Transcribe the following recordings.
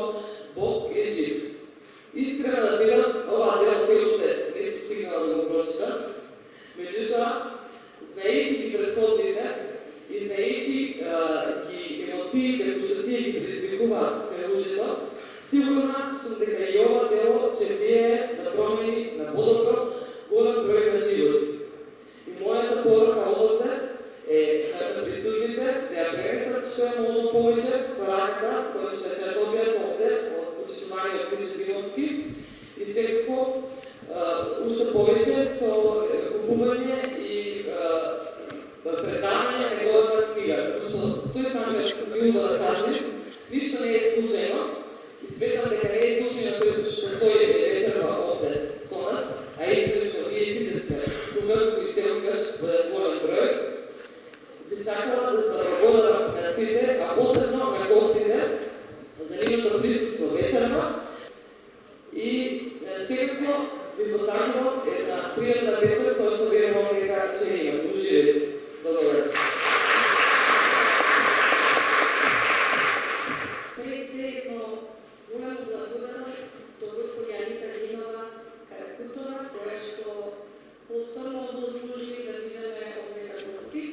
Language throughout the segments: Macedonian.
што Бог е жив. Искрено да бидам, оваа дел се уште не се стигнала да го прочитам, меѓутоа, знаејќи ги претходните и знаејќи ги емоциите кои што тие ги предизвикуваат кај луѓето, сигурна сум дека и ова дело ќе бие да промени на подобро голем број на животи. И мојата порука овде е на присутните да ја пренесат што е можно повеќе пораката која ќе ја добијат овде од почитуваниот Мичо Димовски и секако уште повеќе со купување и предавање на неговата книга. Што тој самиот милува да каже, ништо не е случајно и сметам дека не е случајно тој што тој е вечерва овде со нас, а извично вие сите сме тука кои се окаш голем број. Би сакала да се благодарам на сите, а посебно на гостите за нивното присуство вечерва и секако ви посакувам една пријатна вечер која што верувам дека ќе има. Уживете. Благодарам. Пред се едно голямо благодарам до господја Анита Димова Каракутова, која што повторно возможи да бидеме овде како гости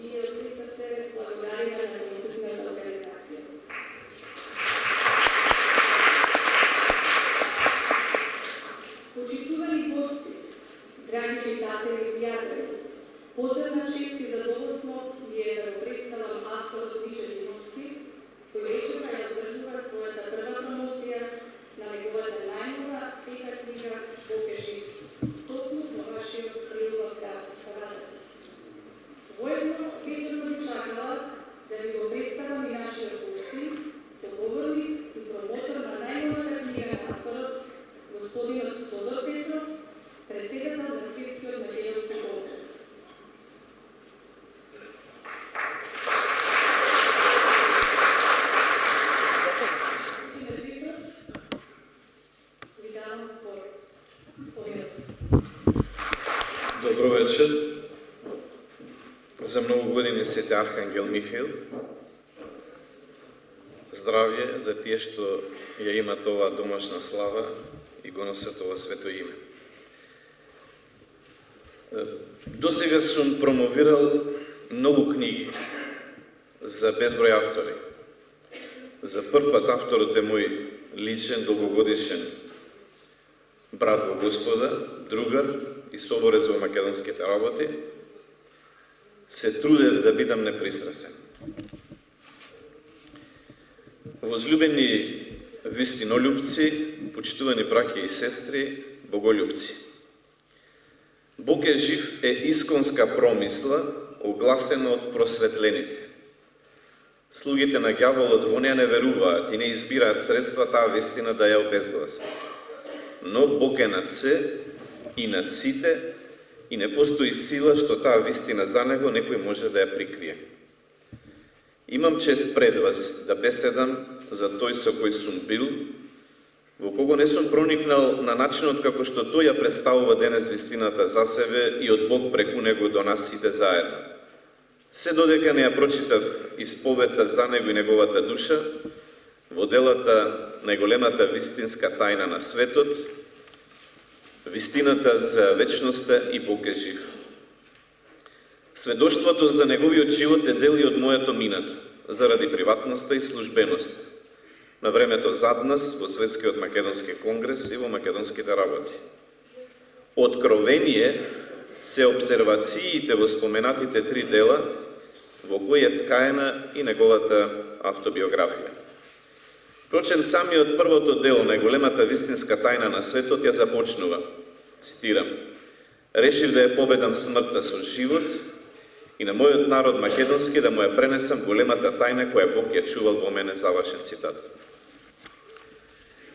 и од срце благодариме на целокупната организација. Почитувани гости, драги читатели и пријатели, посебна чест и задоволство ми е да го представам авторот Мичо Димовски, кој вечерва ја одржува својата прва промоција на неговата најнова пета книга Бог е жив, токму во вашиот прилубав град Врадац. Воедно вечерно би сакала да ви го представам и нашиот гостин, соговорник и промотор на најновата книга на авторот, господинот Тодор Петров, председател на Светскиот македонски конгрес. Добро вечер. За многу години свети Архангел Михаил. Здравје за тие што ја имат оваа домашна слава и го носат ова свето име. До сега сум промовирал многу книги за безброј автори. За прв пат авторот е мој личен, долгогодишен брат во Господа, другар и соборец во македонските работи. Се трудев да бидам непристрасен. Возлюбени вистинолюбци, почитувани браќа и сестри, боголюбци. Бог е жив е исконска промисла, огласена од просветлените. Слугите на ѓаволот во неа не веруваат и не избираат средства таа вистина да ја обезгласат. Но Бог е над се и над сите и не постои сила што таа вистина за него некој може да ја прикрие. Имам чест пред вас да беседам за тој со кој сум бил, во кого не сум проникнал на начинот како што тој ја представува денес вистината за себе и од Бог преку него до нас сите заедно. Се додека не ја прочитав исповедта за него и неговата душа, во делата најголемата вистинска тајна на светот, вистината за вечноста и Бог е жив. Сведоштвото за неговиот живот е дел и од моето минато, заради приватноста и службеноста, на времето зад нас во Светскиот македонски конгрес и во македонските работи. Откровение се обсервациите во споменатите три дела, во кои е вткаена и неговата автобиографија. Впрочем, самиот првото дело, најголемата вистинска тајна на светот, ја започнува. Цитирам: решив да ја победам смртта со живот и на мојот народ македонски да му ја пренесам големата тајна која Бог ја чувал во мене, завршен цитат.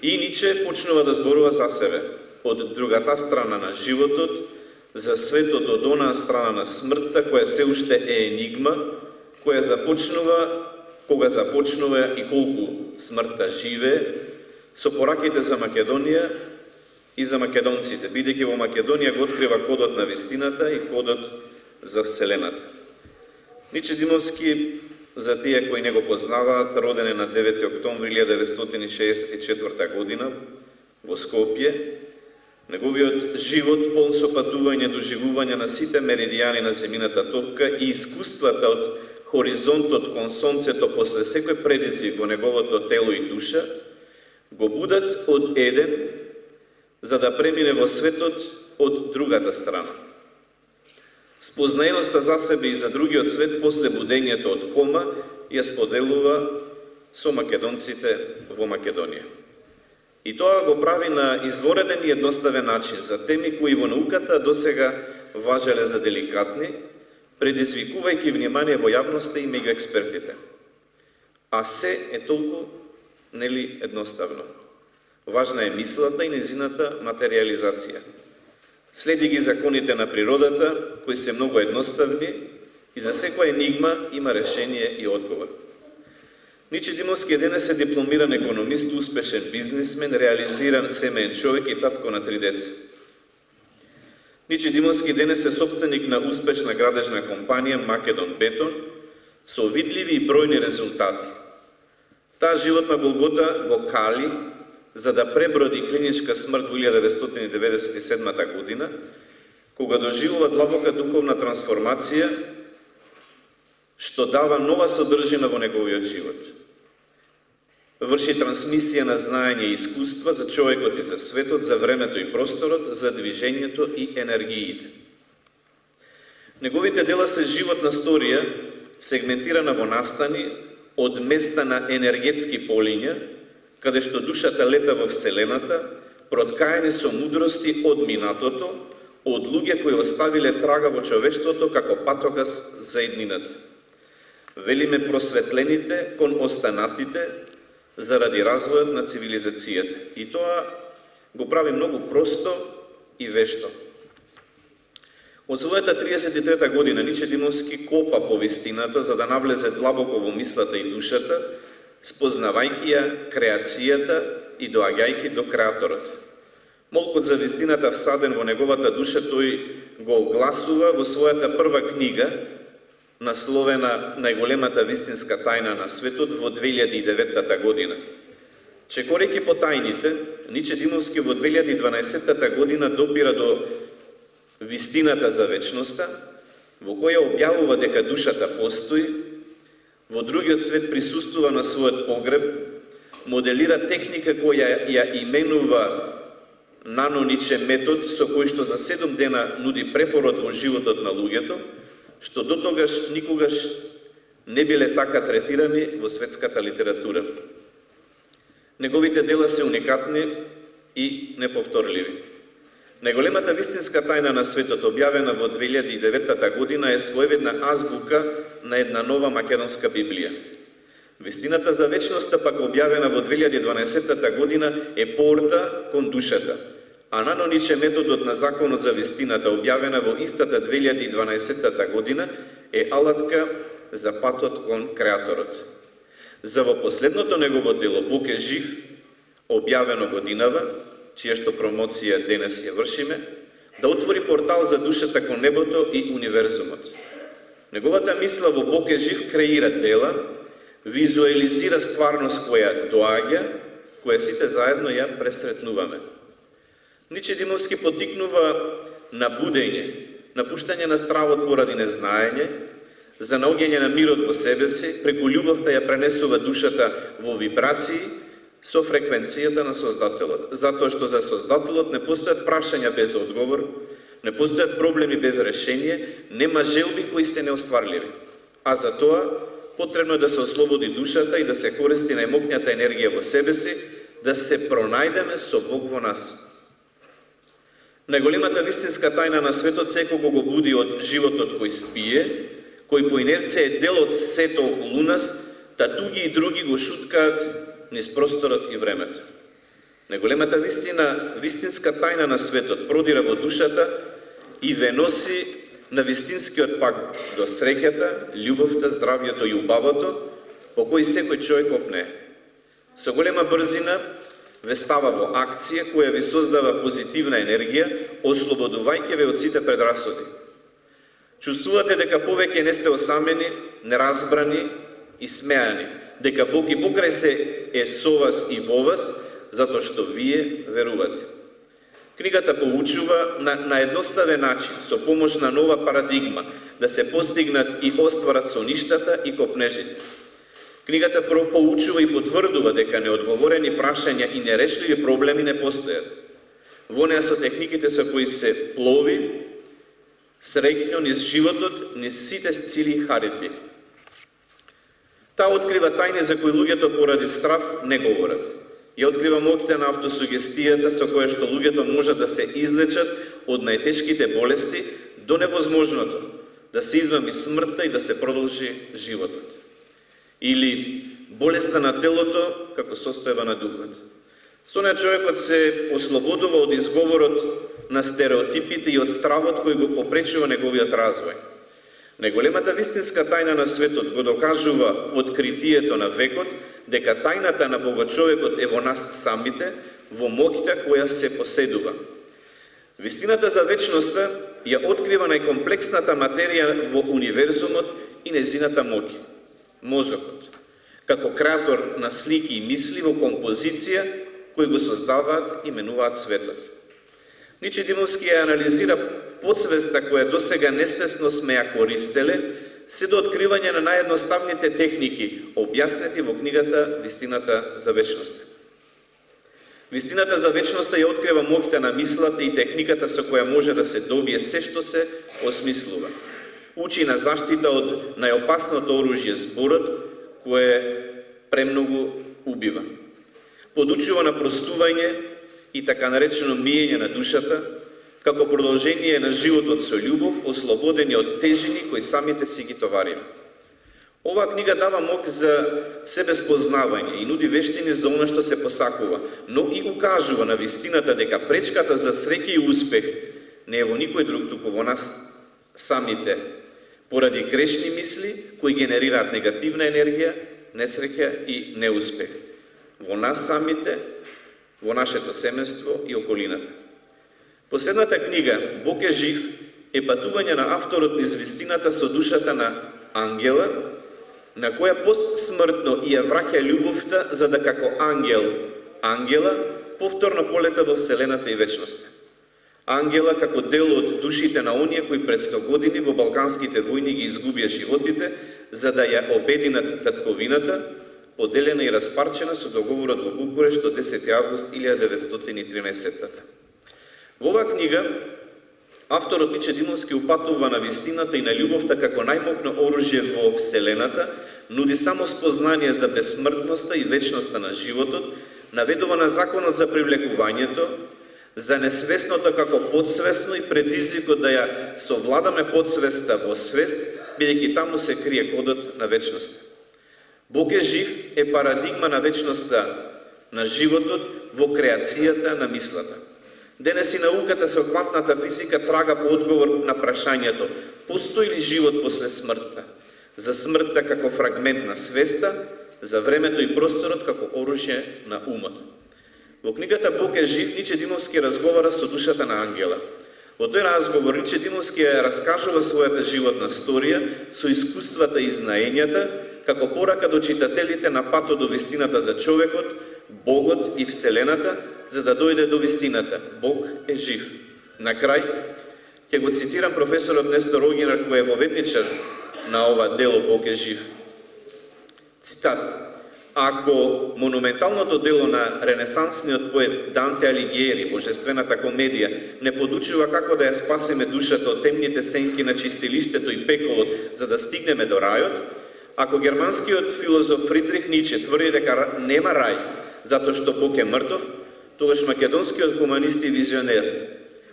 И Ниче почнува да зборува за себе, од другата страна на животот, за светот од онаа страна на смртта, која се уште е енигма, која започнува, кога започнува и колку смртта живее, со пораките за Македонија и за македонците, бидејќи во Македонија го открива кодот на вистината и кодот за Вселената. Ниче Димовски за тие кои не го познаваат, роден е на 9 октомври 1964 година во Скопје. Неговиот живот полн со патување, доживување на сите меридијани на земјината топка и искуствата од хоризонтот кон сонцето после секој предизвик во неговото тело и душа, го будат од еден, за да премине во светот од другата страна. Спознаеноста за себе и за другиот свет после будењето од кома ја споделува со македонците во Македонија. И тоа го прави на извореден и едноставен начин за теми кои во науката досега важеле за деликатни, предизвикувајќи внимание во јавноста и меѓу експертите. А се е толку нели едноставно. Важна е мислата и незината материализација. Следи ги законите на природата, кои се многу едноставни и за секоја енигма има решение и одговор. Ниче Димовски денес е дипломиран економист, успешен бизнисмен, реализиран семеен човек и татко на 3 деца. Ниче Димовски денес е собственик на успешна градежна компанија Македон Бетон со видливи и бројни резултати. Таа животна голгота го кали за да преброди клиничка смрт во 1997 година, кога доживува длабока духовна трансформација, што дава нова содржина во неговиот живот. Врши трансмисија на знаење и искуства за човекот и за светот, за времето и просторот, за движењето и енергиите. Неговите дела се животна сторија, сегментирана во настани од места на енергетски полиња, каде што душата лета во Вселената, проткаени со мудрости од минатото, од луѓе кои оставиле трага во човештвото како патоказ за иднината. Велиме просветлените кон останатите заради развојот на цивилизацијата. И тоа го прави многу просто и вешто. Од својата 33 година Ниче Димовски копа по вистината за да навлезе длабоко во мислата и душата, спознавајќи ја креацијата и доаѓајќи до креаторот. Молкот за вистината всаден во неговата душа тој го огласува во својата прва книга, насловена Најголемата вистинска тајна на светот во 2009 година. Чекорејќи по тајните, Ниче Димовски во 2012 година допира до вистината за вечноста, во која објавува дека душата постои, во другиот свет присуствува на својот погреб, моделира техника која ја именува нанониче метод, со кој што за 7 дена нуди препород во животот на луѓето, што до тогаш никогаш не биле така третирани во светската литература. Неговите дела се уникатни и неповторливи. Најголемата вистинска тајна на светот, објавена во 2009 година, е своевидна азбука на една нова македонска Библија. Вистината за вечноста, пак објавена во 2012 година, е порта кон душата, а нанониче методот на законот за вистината, објавена во истата 2012 година, е алатка за патот кон креаторот. За во последното негово дело Бог е жив, објавено годинава, чија што промоција денес ја вршиме, да отвори портал за душата кон небото и универзумот. Неговата мисла во Бог е жив креира дела, визуализира стварност која доаѓа, која сите заедно ја пресретнуваме. Ниче Димовски поттикнува на будење, напуштање на стравот поради незнаење, за наоѓање на мирот во себе си, преку љубовта ја пренесува душата во вибрации со фреквенцијата на Создателот, затоа што за Создателот не постојат прашања без одговор, не постојат проблеми без решение, нема желби кои се неостварливи. А за тоа потребно е да се ослободи душата и да се користи најмокната енергија во себе си, да се пронајдеме со Бог во нас. Најголемата вистинска тајна на светот секого го буди од животот кој спие, кој по инерција е дел од сето околу нас, та туги и други го шуткаат низ просторот и времето. Најголемата вистинска тајна на светот продира во душата и ве носи на вистинскиот пак до среќата, љубовта, здравјето и убавото, по кој секој човек опнее. Со голема брзина ве става во акција која ви создава позитивна енергија, ослободувајќи ве од сите предрасуди. Чувствувате дека повеќе не сте осамени, неразбрани, и смеани, дека Бог и покрај се е со вас и во вас, затоа што вие верувате. Книгата поучува на едноставен начин, со помош на нова парадигма, да се постигнат и остварат соништата и копнежите. Книгата поучува и потврдува дека неодговорени прашања и нерешливи проблеми не постојат. Во неа со техниките со кои се плови среќно низ животот, низ сите цели и харидби. Таа открива тајни за кои луѓето поради страв не говорат. Ја открива моќта на автосугестијата со која што луѓето можат да се излечат од најтешките болести до невозможното, да се измами смртта и да се продолжи животот. Или болеста на телото како состојба на духот. Со неа човекот се ослободува од изговорот на стереотипите и од стравот кој го попречува неговиот развој. Најголемата вистинска тајна на светот го докажува откритието на векот дека тајната на Богочовекот е во нас самите, во моќта која се поседува. Вистината за вечноста ја открива најкомплексната материја во универзумот и незината моќ, мозокот, како креатор на слики и мисли во композиција кои го создаваат и менуваат светот. Ниче Димовски ја анализира подсвеста која досега несвесно сме ја користеле, се до откривање на наједноставните техники, објаснети во книгата Вистината за вечноста. Вистината за вечноста ја открива моќта на мислата и техниката со која може да се добие се што се осмислува. Учи на заштита од најопасното оружје зборот, кое премногу убива. Подучува на простување и така наречено миење на душата, како продолжение на животот со љубов, ослободени од тежини кои самите си ги товариме. Оваа книга дава моќ за себеспознавање и нуди вештини за она што се посакува, но и укажува на вистината дека пречката за среќа и успех не е во никој друг, туку во нас самите, поради грешни мисли кои генерираат негативна енергија, несреќа и неуспех. Во нас самите, во нашето семејство и околината. Последната книга, Бог е жив, е патување на авторот низ вистината со душата на ангела, на која постсмртно и ја враќа љубовта, за да како ангела, повторно полета во Вселената и вечноста. Ангела како дел од душите на оние кои пред 100 години во балканските војни ги изгубија животите, за да ја обединат татковината, поделена и распарчена со договорот во Букурешт од 10 август 1913. Во оваа книга, авторот Ниче Димовски упатува на вистината и на љубовта како најмокно оружје во Вселената, нуди само спознание за безсмртноста и вечноста на животот, наведува на законот за привлекувањето, за несвесното како подсвесно и предизвикот да ја совладаме подсвеста во свест, бидејќи таму се крие кодот на вечноста. Бог е жив е парадигма на вечноста на животот во креацијата на мислата. Денес и науката со квантната физика трага по одговор на прашањето: постои ли живот после смртта? За смртта како фрагмент на свеста, за времето и просторот како оружје на умот. Во книгата Бог е жив, Ниче Димовски разговара со душата на ангела. Во тој разговор Ниче Димовски ја раскажува својата животна сторија со искуствата и знаењата, како порака до читателите на патот до вистината за човекот, Богот и Вселената, за да дојде до вистината. Бог е жив. На крај, ќе го цитирам професорот Нестор Огинар, кој е воветничар на ова дело Бог е жив. Цитат: ако монументалното дело на ренесансниот поет Данте Алигиери, Божествената комедија, не подучува како да ја спасиме душата од темните сенки на чистилиштето и пеколот, за да стигнеме до рајот, ако германскиот филозоф Фридрих Ниче тврди дека нема рај, затоа што Бог е мртов, тогаш македонскиот хуманист и визионер,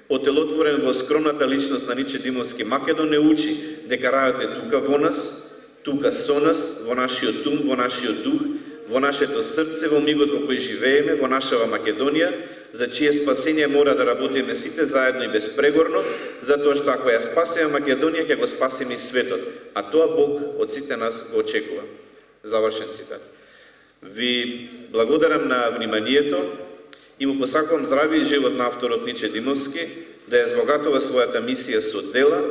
отелотворен во скромната личност на Ниче Димовски, Македон не учи дека рајот е тука во нас, тука со нас, во нашиот ум, во нашиот дух, во нашето срце, во мигот во кој живееме, во нашава Македонија, за чие спасение мора да работиме сите заедно и безпрегорно, затоа што ако ја спасиме Македонија, ќе го спасиме и светот, а тоа Бог од сите нас го очекува. Завршен цитат. Ви благодарам на вниманието и му посакувам здраве и живот на авторот Ниче Димовски, да ја збогатува својата мисија со дела,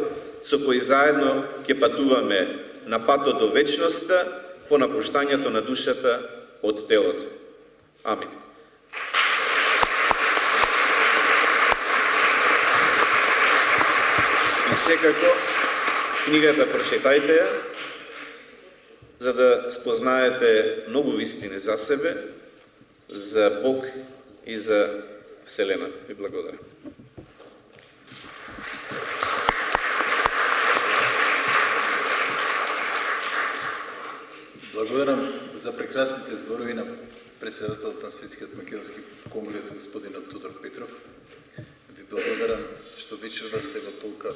со кои заедно ќе патуваме на патот до вечноста, по напуштањето на душата од телото. Амин. И секако, книгата прочитајте ја, за да спознаете многу вистини за себе, за Бог и за Вселената. Ви благодарам. Благодарам за прекрасните зборови на председателот на Светскиот македонски конгрес, господинот Тодор Петров. Ви благодарам што вечерва сте во толка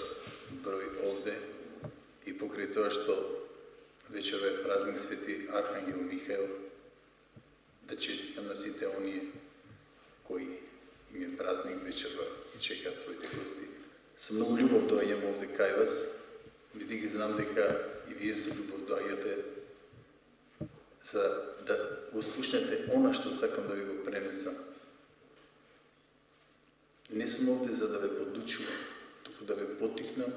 број овде и покрај тоа што вечерва е празник Свети Архангел Михаел, да честитам на сите оние кои им е празник вечерва и чекаат своите гости. Со многу љубов доаѓам овде кај вас, бидејќи знам дека и вие со љубов доаѓате за да го слушнете она што сакам да ви го пренесам. Не сум овде за да ве подучувам, туку да ве поттикнам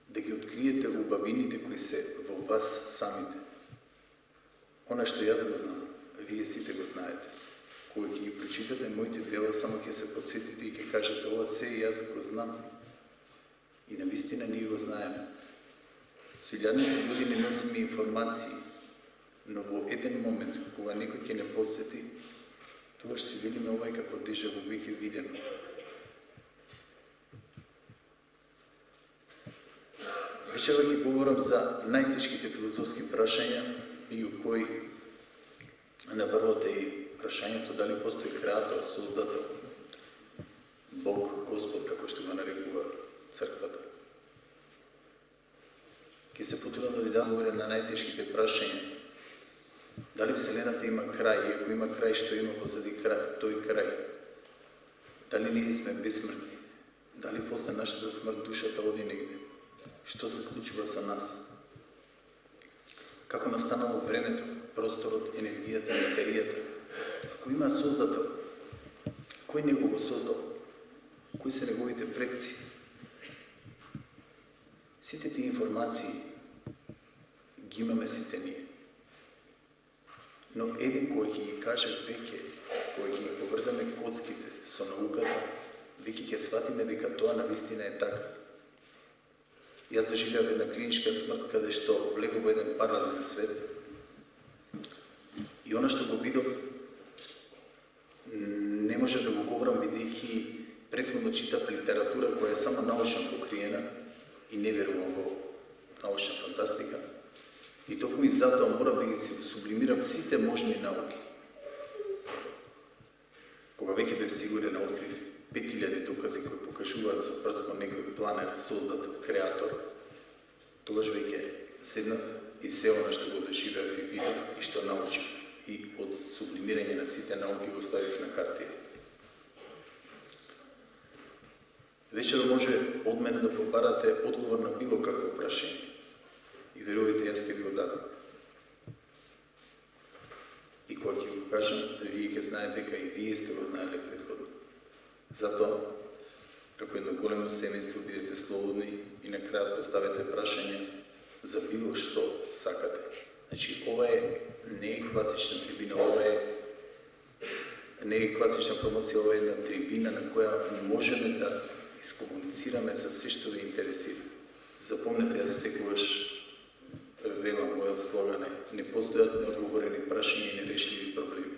да ги откриете убавините кои се во вас самите. Она што јас го знам, вие сите го знаете. Кога ќе ги прочитате моите дела, само ќе се подсетите и ќе кажете, ова се и јас го знам. И навистина ние го знаеме. Со илјадници години носиме информации, но во еден момент, кога некој ќе не подсети, тогаш си велиме ова е како дежаву веќе видено. Вечерва ќе говорам за најтешките филозофски прашања, меѓу кои на првото е прашањето дали постои креатор, создател, Бог, Господ, како што го нарекува црквата. Ќе се потрудам да ви дам одговор на најтешките прашања. Дали Вселената има крај, и ако има крај, што има позади тој крај? Дали ние сме безсмртни? Дали после нашата смрт душата оди негде? Што се случува со нас? Како настанало времето, просторот, енергијата, материјата? Ако има создател, кој него го создал? Кои се неговите предци? Сите тие информации ги имаме сите ние. Но еден кој ќе ги каже веќе, кој ќе ги поврзаме коцките со науката, веќе ќе сватиме дека тоа навистина е така. Јас доживеав една клиничка смрт каде што влегов во еден паралелен свет и она што го видов не може да го говорам бидејќи претходно читав литература која е само научно покриена и не верувам во научна фантастика. И токму и затоа морав да ги сублимирам сите можни науки. Кога веќе бев сигурен, открив 5000 докази кои покажуваат со прст кон некој планет, создател, креатор, тогаш веќе седнав и се она што го доживеав и видов и што научив и од сублимирање на сите науки го ставив на хартија. Вечер може од мене да побарате одговор на било какво прашање. И верувате, јас ќе ви го дадам. И кога ќе го кажам, вие ќе знаете дека и вие сте го знаеле предходно. Затоа, како едно големо семејство, бидете слободни и на крајот поставете прашања за било што сакате. Значи, ова не е класична трибина, не е класична промоција, ова е една трибина на која можеме да искомуницираме за се што ви интересира. Запомнете, јас секогаш велам мојот слоган е: не постојат неодговорени прашања и нерешливи проблеми.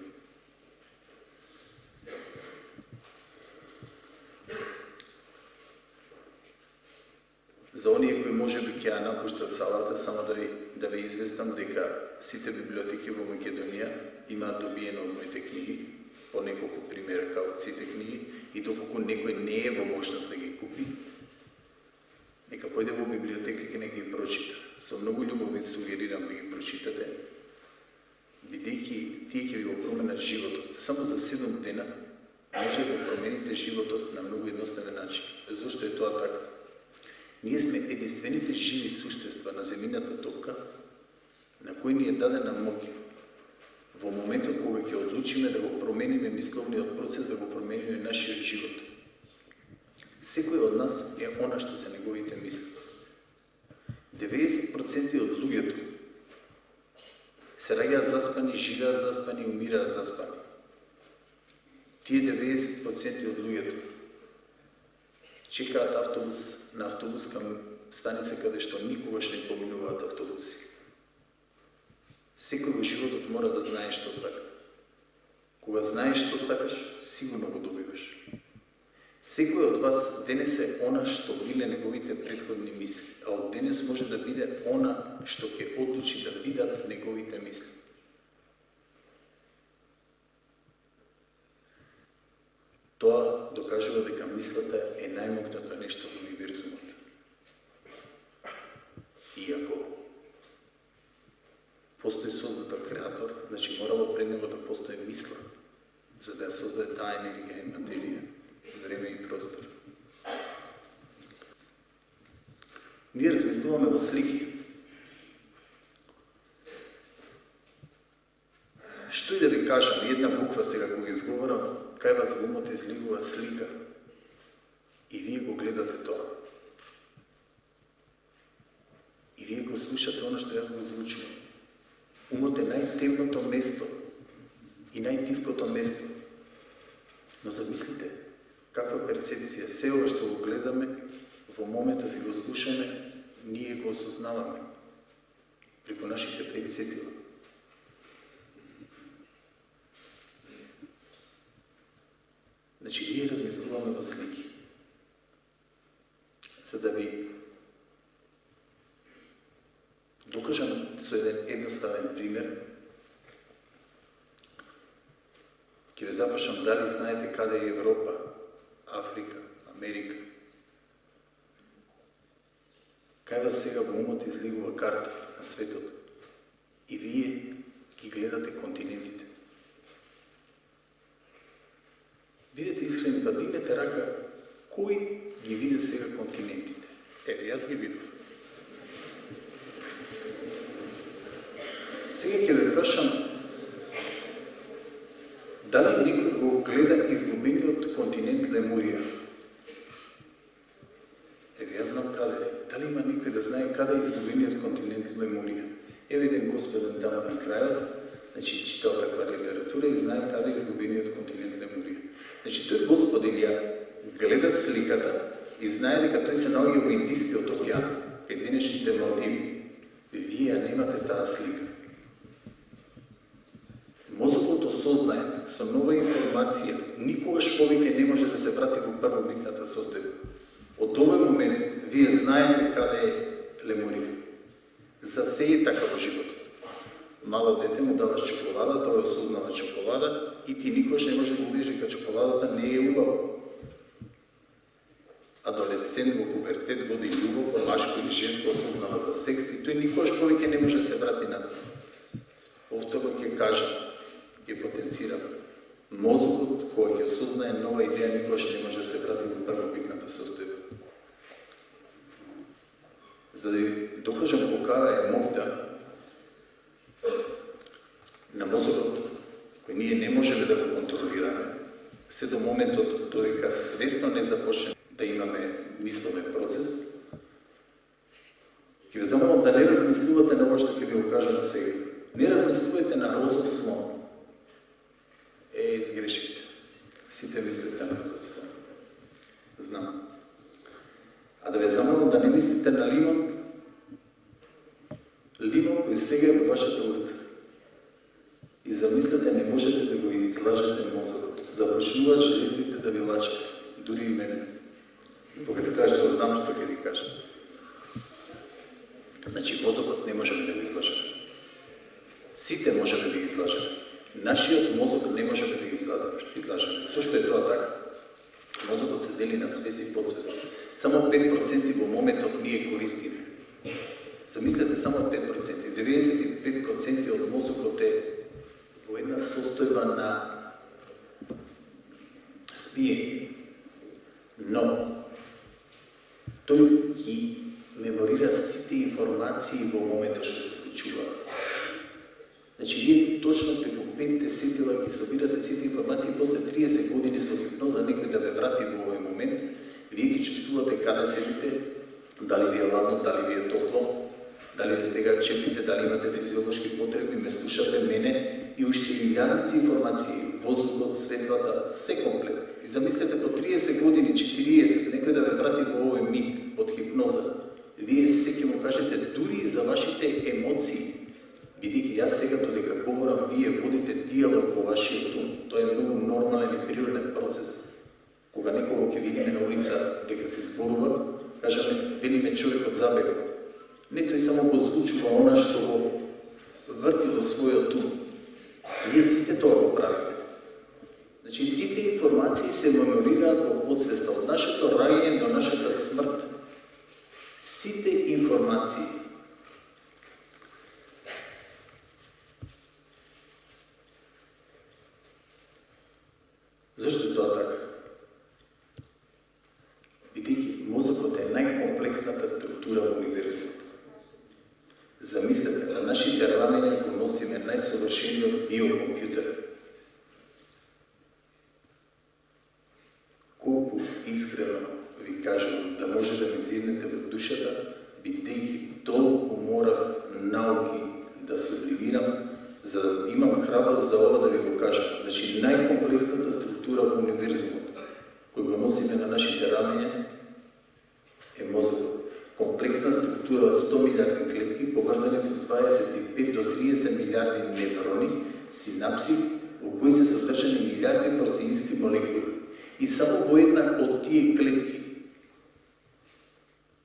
За оние кои можеби ќе ја напуштат салата, само да ве известам дека сите библиотеки во Македонија имаат добиено од моите книги, по неколку примерка од сите книги, и доколку некој не е во можност да ги купи, нека појде во библиотека и не ги прочита. Со многу љубов ви сугерирам да ги прочитате, бидејќи тие ќе ви го променат животот. Само за 7 дена може да промените животот на многу едноставен начин. Зошто е тоа така? Ние сме единствените живи суштества на земјината топка на кој ни е дадена моќ во моментот кога ќе одлучиме да го промениме мисловниот процес, да го промениме нашиот живот. Секој од нас е она што се неговите мисли. 90% од луѓето се раѓаат заспани, живеат заспани, умираат заспани. Тие 90% од луѓето чекаат автобус на автобус кам станица каде што никогаш не поминуваат автобуси. Секој во животот мора да знае што сака. Кога знаеш што сакаш, сигурно го добиваш. Секој од вас денес е она што биле неговите претходни мисли, а од денес може да биде она што ќе одлучи да бидат неговите мисли. Тоа докажува дека мислата е најмокното нешто во универзумот. Иако постои создател креатор, значи морало пред него да постои мисла, за да ја создаде таа енергија и материја, време и простор. Ние размислуваме во слики. Што и да ви кажам, една буква сега го изговорам, кај вас во умот излигува слика и вие го гледате тоа. И вие го слушате оно што јас го звучувам. Умот е најтемното место и најтивкото место. Но замислите, каква перцепција, се ова што го гледаме, во моментов и го слушаме, ние го осознаваме преку нашите предсетила. Значи, ние размислуваме во слики. За да ви докажам со еден едноставен пример, ќе ве запрашам дали знаете каде е Европа, Африка, Америка. Кај вас сега во умот излигува карта на светот и вие ги гледате континентите. Бидете искрени, да дигнете рака, кој ги види сега континентите? Еве, јас ги видов. Сега ќе ве прашам, дали некој го гледа изгубениот континент Лемурија? Еве, јас знам каде е. Дали има некој да знае каде е изгубениот континент Лемурија? Еве еден господин тamo на крајот, значи читал таква литература и знае каде е изгубениот континент Лемурија. Значи, тој господин ја гледа сликата и знае дека тој се наоѓа во Индискиот океан, кај денешните Малдиви. Вие ја немате таа слика. Мозокот осознаен со нова информација никогаш повеќе не може да се врати во првобитната состојба. Од овој момент вие знаете каде е Лемурија. За се е така во животот. Мало дете му даваш чоколада, тој осознава чоколада и ти никош не може да убедиш дека чоколадата не е убава. Адолесцент во пубертет води љубов, машко или женско осознава за секс и тој никош повеќе не може да се врати назад. Повторно ќе кажам, ќе потенцирам. Мозокот кој ќе осознае нова идеја никош не може да се врати во првобитната состојба. За да ви докажам колка е моќта на мозокот, кој ние не можеме да го контролираме, се до моментот додека свесно не започне да имаме мисловен процес, ќе ве замолам да не размислувате на ова што ќе ви го кажам сега. Не размислувате на розов слон. Изгрешихте. Сите мислите на розов слон. Знам. А да ве замолам да не мислите на лимон. Лимон кој сега е во вашата уста. И замислете, не можете да го излажете мозокот. Започнуваат железите да ви лачат, дури и мене. И покрај тоа што знам што ќе ви кажа. Значи, мозокот не можеме да го излажеме. Сите можеме да ги излажеме. Нашиот мозок не можеме да ги излажеме. Зошто е тоа така? Мозокот се дели на свест и подсвест. Само 5% во моментов ние користиме. Замислете, само 5%. 95% од мозокот е во една состојба на спиење. Но тој ги меморира сите информации во моментот што се случуваат. Значи, вие точно преку 5 сетила ги собирате сите информации и после 30 години со хипноза некој да ве врати во овој момент, вие ги чувствувате каде седите, дали ви е ладно, дали ви е топло, дали ве стега чепите, дали имате физиолошки потреби, ме слушате мене и уште илјадници информации, воздухот, светлата, се комплет. И замислете по 30 години, 40, некој да ве врати во овој миг од хипноза. Вие се ќе му кажете дури и за вашите емоции. Бидејќи јас сега додека говорам, вие водите диалог во вашиот ум. Тоа е многу нормален и природен процес. Кога некого ќе видиме на улица дека се зборува, кажаме, велиме човекот забега. Не тој само го звучува она што го врти во својот ум. Ние сите тоа го правиме. Значи, сите информации се меморираат во подсвеста од нашето раѓање до нашата смрт. Сите информации. Зашто е тоа така? Бидејќи мозокот е најкомплексната структура во универзумот. Замислете, на нашите рамења го носиме најсовршениот биокомпјутер. Колку искрено ви кажам да може да ми зиднете во душата, бидејќи толку морав науки да субливирам, за да имам храброст за ова да ви го кажам. Значи, најкомплексната структура во универзумот, кој го носиме на нашите рамења, е мозокот. Комплексна структура од 100 милиарди клетки, поврзани со 25 до 30 милиарди неврони, синапси, во кои се содржани милиарди протеински молекули. И само во една од тие клетки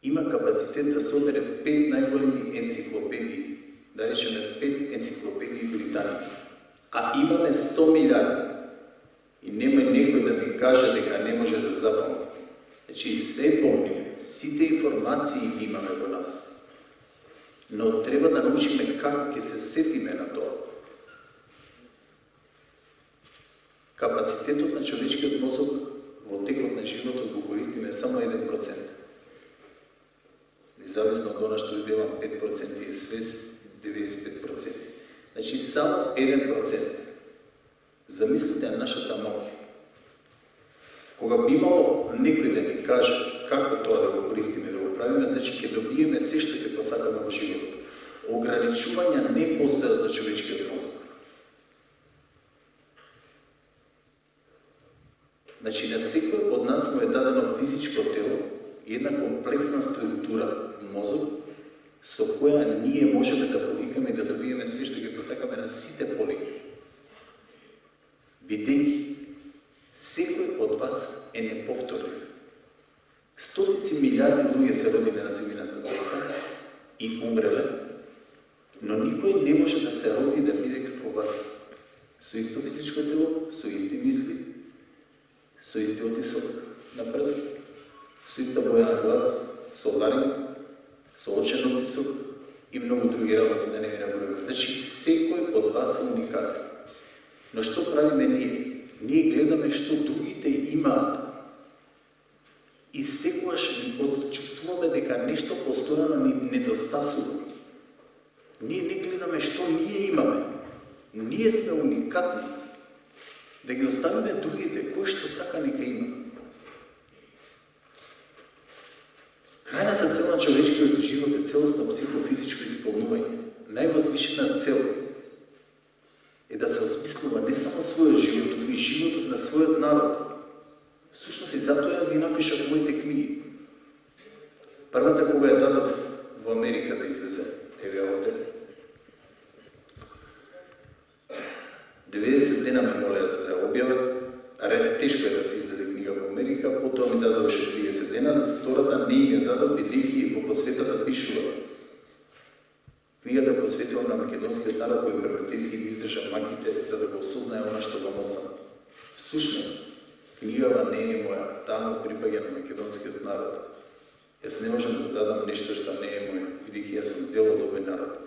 има капацитет да собере 5 најголеми енциклопедии, да речеме 5 енциклопедии британики. А имаме 100 милиарди. И нема некој да ми каже дека не може да запомни. Значи, се помниме, сите информации ги имаме во нас. Но треба да научиме како ќе се сетиме на тоа. Капацитетот на човечкиот мозок во текот на животот го користиме само 1%. Независно од она што ви велам 5% е свест, 95%. Значи, само 1%. Замислите на нашата моќ. Кога би имало некој да ни каже како тоа да го користиме, да го правиме, значи ќе добиеме се што ќе посакаме во животот. Ограничувања не постојат за човечкиот мозок. Значи, на секој од нас му е дадено физичко тело и една комплексна структура мозок, со која ние можеме да повикаме и да добиеме се што ќе посакаме на сите полиња. Бидејќи секој од вас е неповторлив. Стотици милиарди луѓе се родиле на земјината толка и умреле, но никој не може да се роди да биде како вас. Со исто физичко тело, со исти мисли, со исти отисок на прст, со иста боја на глас, со ларинг, со очен отисок и многу други работи да не ви набројувам. Значи, секој од вас е уникатен. Но што правиме ние? Ние гледаме што другите имаат. И секогаш чувствуваме дека нешто постојано ни недостасува. Ние не гледаме што ние имаме. Ние сме уникатни. Да ги оставиме другите, кој што сака нека има. Крајната цел на човечкиот живот е целосно психофизичко исполнување. Највозвишена цел е да се осмислува не само својот живот, туку и животот на својот народ. Всушност и затоа јас ги напишав моите книги. Првата кога ја дадов во Америка да излезе, еве овде. 90 дена ме молеа за да ја објават, тешко е да се издаде книга во Америка, потоа ми дадоваше 30 дена, за втората не им ја дадов, бидејќи во посветата пишува. Книгата посветувам на македонскиот народ кој бработејски ги издржа маките за да го осознае она што го носам. Всушност, книгава не е моја, таму припаѓа на македонскиот народ. Јас не можам да дадам нешто што не е моја, бидејќи јас сум дел од овој народ.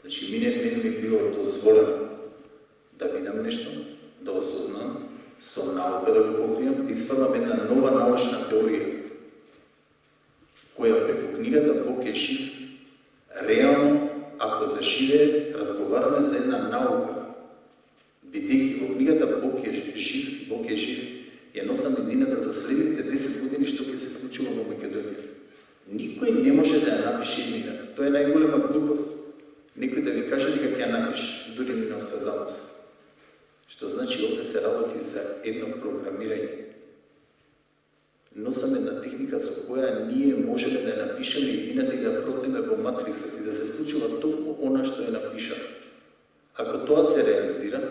Значи, мене ми било дозволено да видам нешто, да осознам, со наука да го покријам, да испадам една нова научна теорија, која преку книгата Бог е жив, реално, ако заживее, разговараме за една наука. Бидејќи во книгата Бог е жив, ја носам идејата за следните 10 години што ќе се случува во Македонија. Никој не може да ја напише идејата. Тоа е најголема глупост. Некој да ви каже дека ќе ја напишеш, дури не Нострадамус. Што значи овде се работи за едно програмирање. Носаме една техника со која ние можеме да ја напишеме и винаги да протнеме во матрисот и да се случува токму она што е напишано. Ако тоа се реализира,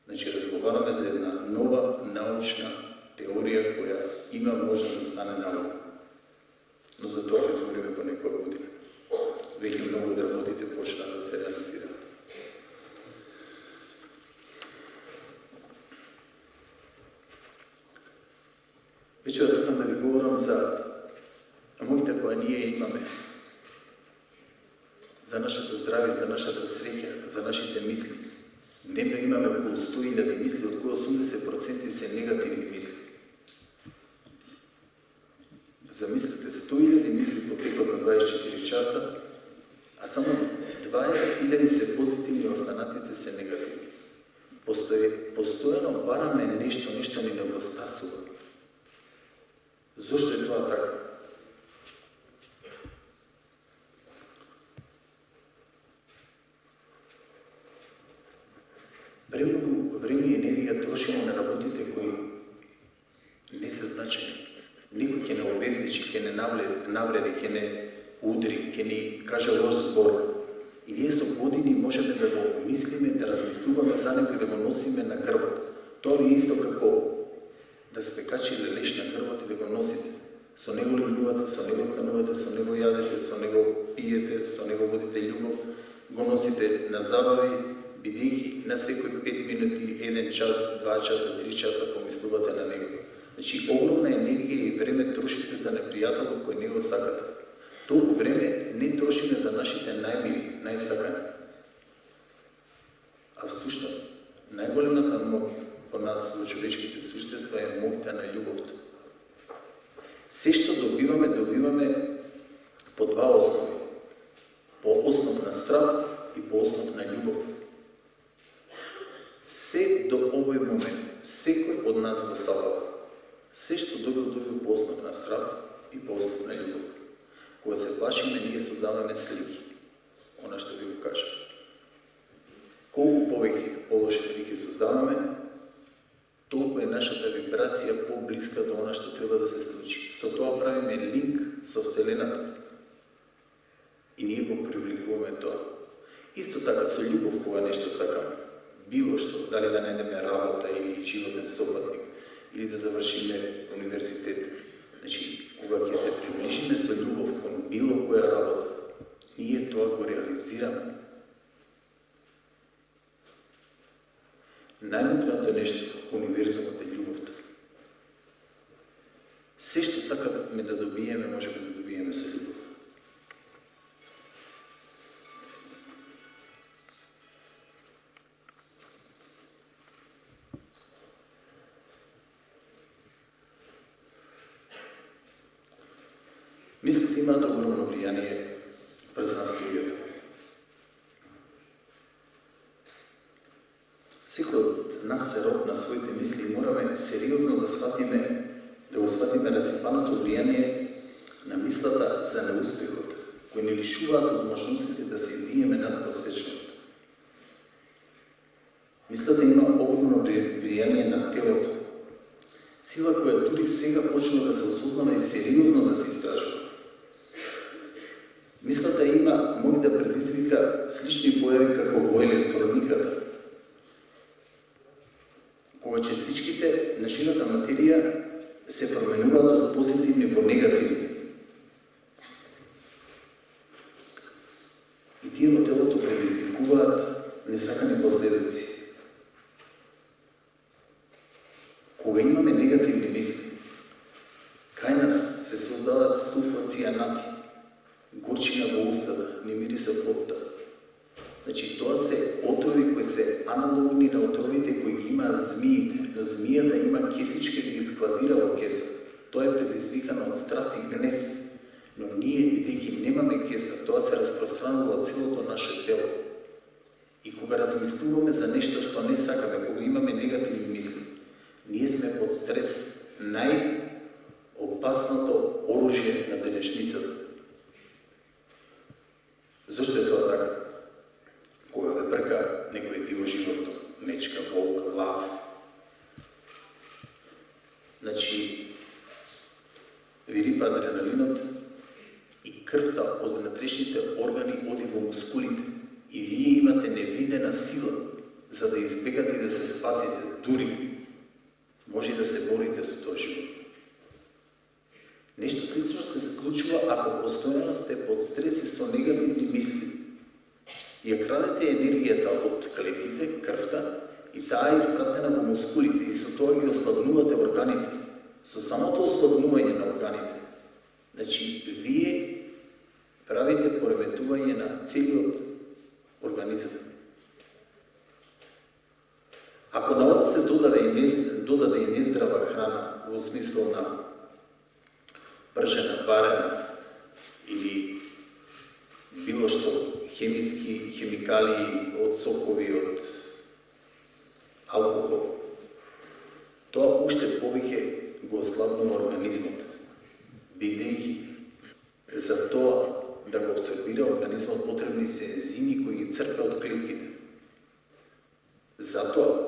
значи разговараме за една нова научна теорија која има можност да стане наука. Но за тоа се збориме по некоја година. Веќе многу од работите почна да се реализираат. Веќе да сакам да ви говорам за моите која ние имаме, за нашето здравје, за нашата среќа, за нашите мисли. Дневно имаме околу 100.000 мисли, од кои 80% се негативни мисли. Замислете, 100.000 мисли по текот на 24 часа, а само 20.000 се позитивни, останатите се негативни. Постојано бараме нешто ни недостасува. Зошто е тоа така? Премногу време и енергија трошимо на работите кои не се значени. Никој ќе не обездичи, ќе не навреди, ќе не удри, ќе ни каже лош збор. И ние со години можеме да го мислиме, да размислуваме за него и да го носиме на грбот. Тоа е исто како да сте качили леш на грбот и да го носите. Со него любовате, со него станувате, со него јадете, со него пиете, со него водите љубов, го носите на забави, бидејќи на секој 5 минути, 1 час, 2 часа, 3 часа помислувате на него. Значи, огромна енергија и време трошите за непријателот кој не го сакате. Толку време не трошиме за нашите најмили, најсакани. А всушност, најголемата моќ во нас, во човечките суштества, е моќта на љубовта. Се што добиваме по два основи. По основ на страв и по основ на љубов. Се до овој момент, секој од нас во салава, се што добил по основ на страв и по основ на љубов. Кога се плашиме, ние создаваме слики. Она што ви го кажа. Колку повеќе лоши слики создаваме, толку е нашата вибрација поблиска до она што треба да се случи. Со тоа правиме линк со Вселената. И ние го привлекуваме тоа. Исто така со љубов кога нешто сакаме. Било што, дали да најдеме работа или животен сопатник, или да завршиме универзитет. Значи, кога ќе се приближиме со љубов кон било која работа, ние тоа го реализираме. Најмокрото нешто во универзумот е љубовта. Се што сакаме да добиеме, можеме да добиеме со љубов. Мислите имаат огромно влијание врз нас луѓето. Секој од нас се род на своите мисли и мораме сериозно да го сватиме расипаното влијание на мислата за неуспехот, кои не лишуваат од можностите да се издигнеме над просечноста. Мислата има огромно влијание на телото. Сила која дури сега почнува да се осознава и сериозно да се истражува. Мислата има мој да предизвика слични појави како во електрониката. Кога частичките на живата материја се променуваат од позитивни во негативни. И тие во телото предизвикуваат несакани последици. Кога имаме негативни мисли, кај нас се создаваат сулфоцијанати, горчина во устата, не мирисе потта. Значи, тоа се отрови кои се аналогни на отровите кои ги имаат змиите. Но змијата има кесичка и ги складира во кеса. Тоа е предизвикано од страх и гнев. Но ние, бидејќи немаме кеса, тоа се распространува од целото наше тело. И кога размислуваме за нешто што не сакаме, кога имаме негативни мисли, ние сме под стрес, најопасното оружје на денешницата. Значи, ви рипа адреналинот и крвта од внатрешните органи оди во мускулите и вие имате невидена сила за да избегате и да се спасите. Дури може да се борите со тој живот. Нешто слично се случува ако постојано сте под стрес и со негативни мисли. Ја крадете енергијата од клетките, крвта, и таа е испратена во мускулите и со тоа ги ослабнувате органите. Со самото ослабнување на органите, значи, вие правите пореметување на целиот организам. Ако на ова се додаде и нездрава храна, во смисло на пржена, варена или било што хемикалии од сокови, од алкохол, тоа уште повеќе го ослабнува организмот, бидејќи за тоа да го абсорбира организмот потребни се ензими кои ги црпе од клетките. Затоа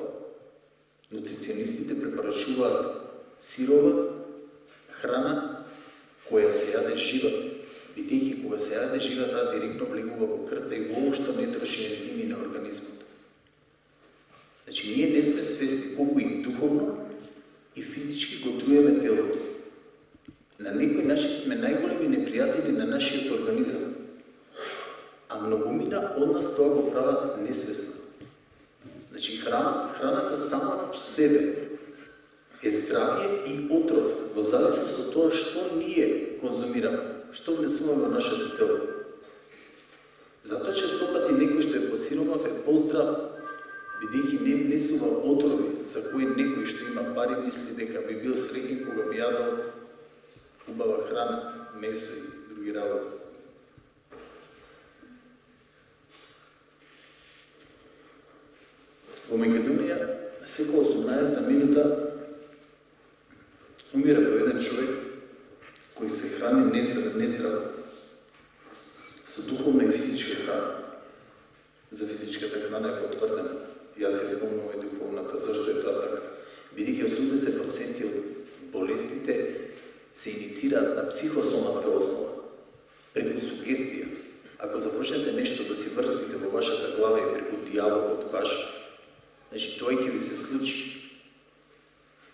нутриционистите препорачуваат сирова храна која се јаде жива, бидејќи кога се јаде жива, таа директно влегува во крвта и воопшто не троши ензими на организмот. Значи, ние не сме свесни колку и духовно и физички го труеме телото. На некој начин сме најголеми непријатели на нашиот организам, а многумина од нас тоа го прават несвесно. Значи, храната сама по себе е здравје и отров во зависност од тоа што ние конзумираме, што внесуваме во нашето тело. Затоа често пати некој што е посиромав е поздрав, бидејќи не внесува отрови за кои некој што има пари мисли дека би бил среќен кога би јадал убава храна, месо и други работи. Во Македонија секоја 18 минута умира по еден човек кој се храни нездраво со духовна и физичка храна. За физичката храна е потврдена. Јас се спомнувам и духовната. Зашто е тоа така? Бидејќи 80% од болестите се иницираат на психосоматска основа, преку сугестија. Ако започнете нешто да си вртите во вашата глава и преку диалогот ваш, значи тоа ќе ви се случи.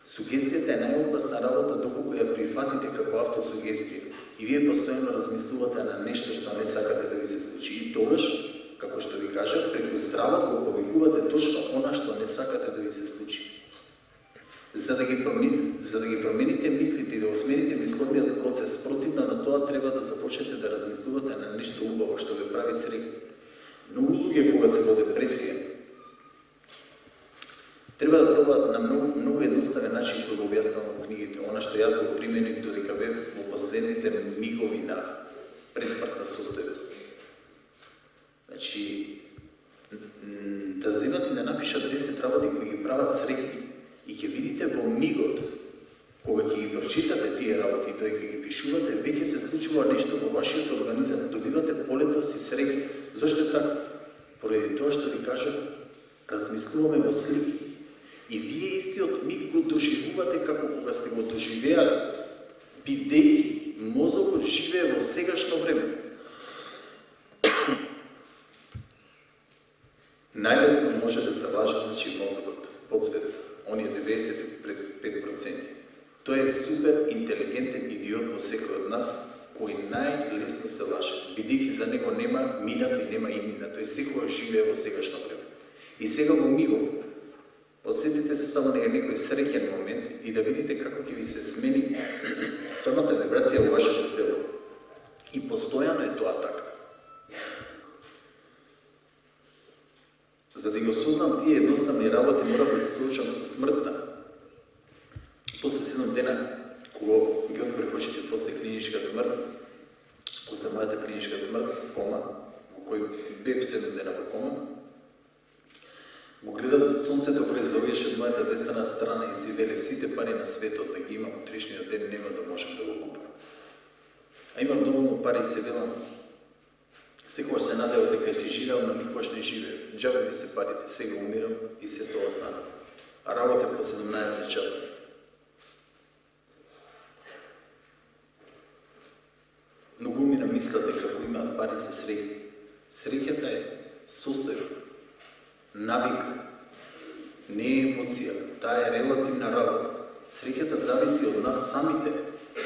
Сугестијата е најопасна работа доколку ја прифатите како автосугестија и вие постојано размислувате на нешто што не сакате да ви се случи. И тогаш, како што ви кажа, преку стравот го повикувате точно она што не сакате да ви се случи. За да ги промените мислите и да осмените мисловниот процес спротивно на тоа, треба да започнете да размислувате на нешто убаво што ве прави среќни. Многу луѓе кога се во депресија треба да пробаат на многу едноставен начин кој го објаснувам во книгите, она што јас го применив додека бев во последните мигови на предсмртна состојба. Значи, да земат и да напишат 10 работи кои ги прават среќни и ќе видите во мигот, кога ќе ги прочитате тие работи и додека ги пишувате, веќе се случува нешто во вашиот организам, добивате полетос и среќа. Зошто е така? Поради тоа што ви кажа, размислуваме во слики. И вие истиот миг го доживувате како кога сте го доживеале, бидејќи мозокот живее во сегашно време. Најлесно може да се лаже, значи, мозокот, подсвеста. Он е 95%. Тој е супер интелигентен идиот во секој од нас, кој најлесно се лаже, бидејќи за него нема минато и нема иднина. Тој секоја живее во сегашно време. И сега во мигот, осетите се само некој среќен момент и да видите како ќе ви се смени самата вибрација во вашето тело. И постојано е тоа така. За да ги осознам тие едноставни работи, мора да се случам со смртта. После 7 дена, кога ги отворив очите после клиничка смрт, после мојата клиничка смрт, кома, во кој бев 7 дена во кома, го гледав сонцето кое заоѓаше од мојата десна страна и си велев сите пари на светот да ги имам утрешниот ден, нема да можам да го купам. А имам доволно пари и се велам, секогаш се надевам дека ќе живеам, но никогаш не живеев. Џабе ми се парите, сега умирам и се тоа остана. А работев по 17 часа. мислат дека кога имаат пари се среќни. Среќата е состојба, навика, не е емоција, таа е релативна работа. Среќата зависи од нас самите,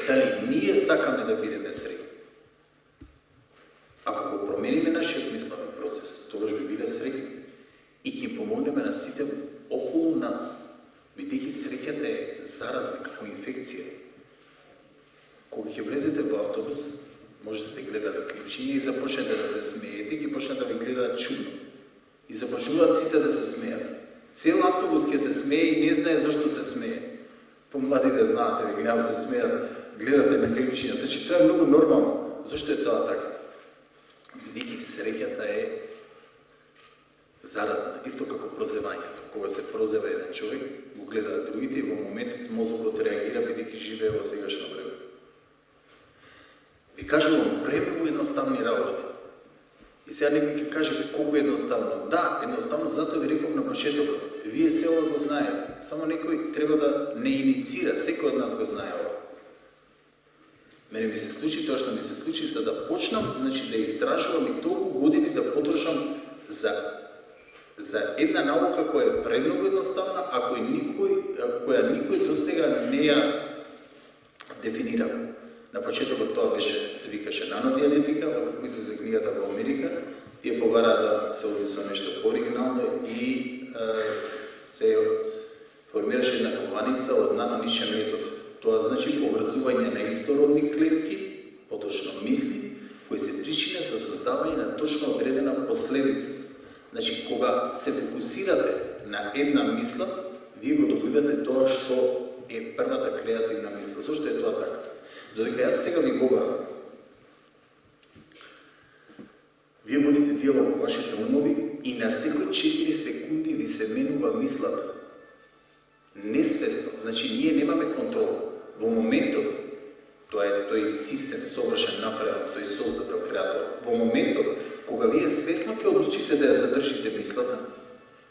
дали ние сакаме да бидеме среќни. Ако го промениме нашиот мисловен процес, тогаш би биле среќни и ќе помогнеме на сите околу нас, бидејќи среќата е заразна како инфекција. Кога ќе влезете во автобус, може сте гледале клипчиња и започнете да се смеете, ќе почнат да ви гледаат чудно. И започнуваат сите да се смеат. Цел автобус ќе се смее и не знае зашто се смее. Помладите знаате, ви гледам се смеат, гледате на клипчиња, значи тоа е многу нормално. Зашто е тоа така? Бидејќи среќата е заразна, исто како прозевањето. Кога се прозева еден човек, го гледаат другите и во моментот мозокот реагира бидејќи живее во сегашно време. Ви кажувам, премногу едноставни работи. И сега некој ќе каже колку едноставно. Да, едноставно, затоа ви реков на почетокот. Вие се ова го знаете. Само некој треба да не иницира, секој од нас го знае ова. Мене ми се случи тоа што ми се случи, за да почнам, значи да истражувам и толку години да потрошам за една наука која е премногу едноставна, а која никој до сега не ја дефинирал. На почетокот тоа беше, се викаше нанодиалетика, како излезе книгата во Америка, тие побара да се оди со нешто пооригинално и се формираше една кованица од наноничен метод. Тоа значи поврзување на истородни клетки, поточно мисли, кои се причина за создавање на точно одредена последица. Значи, кога се фокусирате на една мисла, вие го добивате тоа што е првата креативна мисла. Зошто е тоа така? Додека јас сега ви говорам, вие водите диалог во вашите умови и на секој 4 секунди ви се менува мислата. Несвесно, значи ние немаме контрол. Во моментот, тој систем совршен направен, тој создател, креатор, во моментот, кога вие свесно ќе одлучите да ја задржите мислата,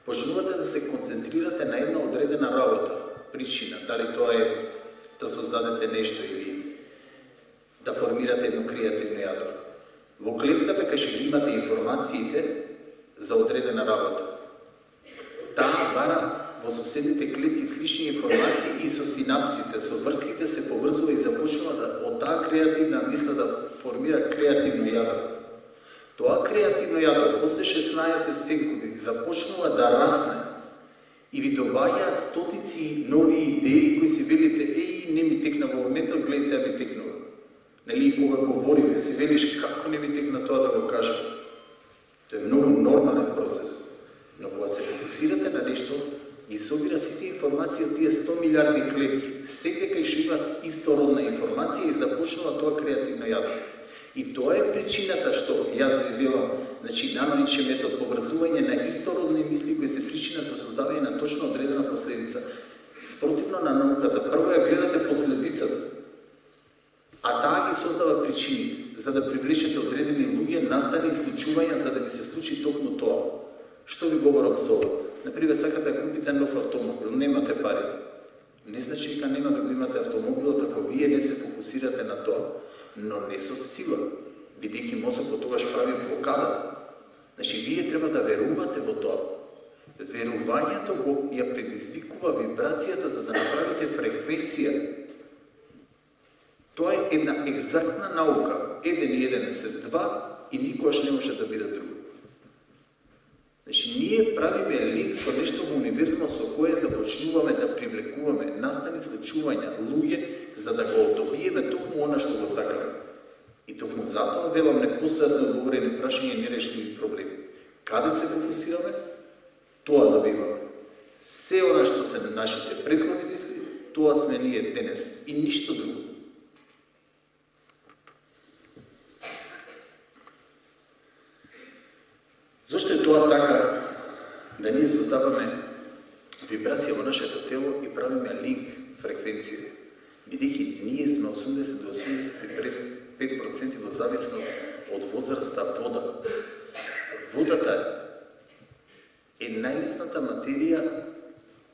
почнувате да се концентрирате на една одредена работа, причина, дали тоа е да создадете нешто или да формирате едно креативно јадро. Во клетката кај што имате информациите за одредена работа. Таа бара во соседните клетки слични информации и со синапсите, со врските се поврзува и започнува да од таа креативна мисла да формира креативно јадро. Тоа креативно јадро после 16 секунди започнува да расне и ви доаѓаат стотици нови идеи кои си велите, не ми текна во моментот, гледај сега ми текнува. Нели, кога говориме, си велиш како не ми текна тоа да го кажам. Тоа е многу нормален процес. Но кога се фокусирате на нешто, ги собира сите информации од тие 100 милиарди клетки. Секаде кај што има истородна информација и започнува тоа креативно јадро. И тоа е причината што јас ви велам, значи наноничен метод, поврзување на истородни мисли кои се причина за создавање на точно одредена последица. Спротивно на науката, прво ја гледате последицата, а таа ги создава причини, за да привлечете одредени луѓе, настани случувања за да ви се случи токму тоа. Што ви говорам со ова? Например, сакате да купите нов автомобил, немате пари. Не значи дека нема да го имате автомобилот ако вие не се фокусирате на тоа. Но не со сила, бидејќи мозокот тогаш прави блокада. Значи, вие треба да верувате во тоа. Верувањето го ја предизвикува вибрацијата за да направите фреквенција. Тоа е една екзактна наука. 1 и 1 се 2 и никогаш не може да биде друго. Значи, ние правиме линк со нешто во универзумот со кое започнуваме да привлекуваме настани случувања, луѓе, за да го добиеме токму она што го сакаме. И токму затоа велам не постојат неодговорени прашања и нерешливи проблеми. Каде се фокусираме? Тоа добиваме. Се она што се нашите претходни мисли, тоа сме ние денес и ништо друго. Зошто е тоа така да ние создаваме вибрација во нашето тело и правиме линк фреквенција? Бидејќи ние сме 80 до 85% во зависност од возраста вода. Водата е најлесната материја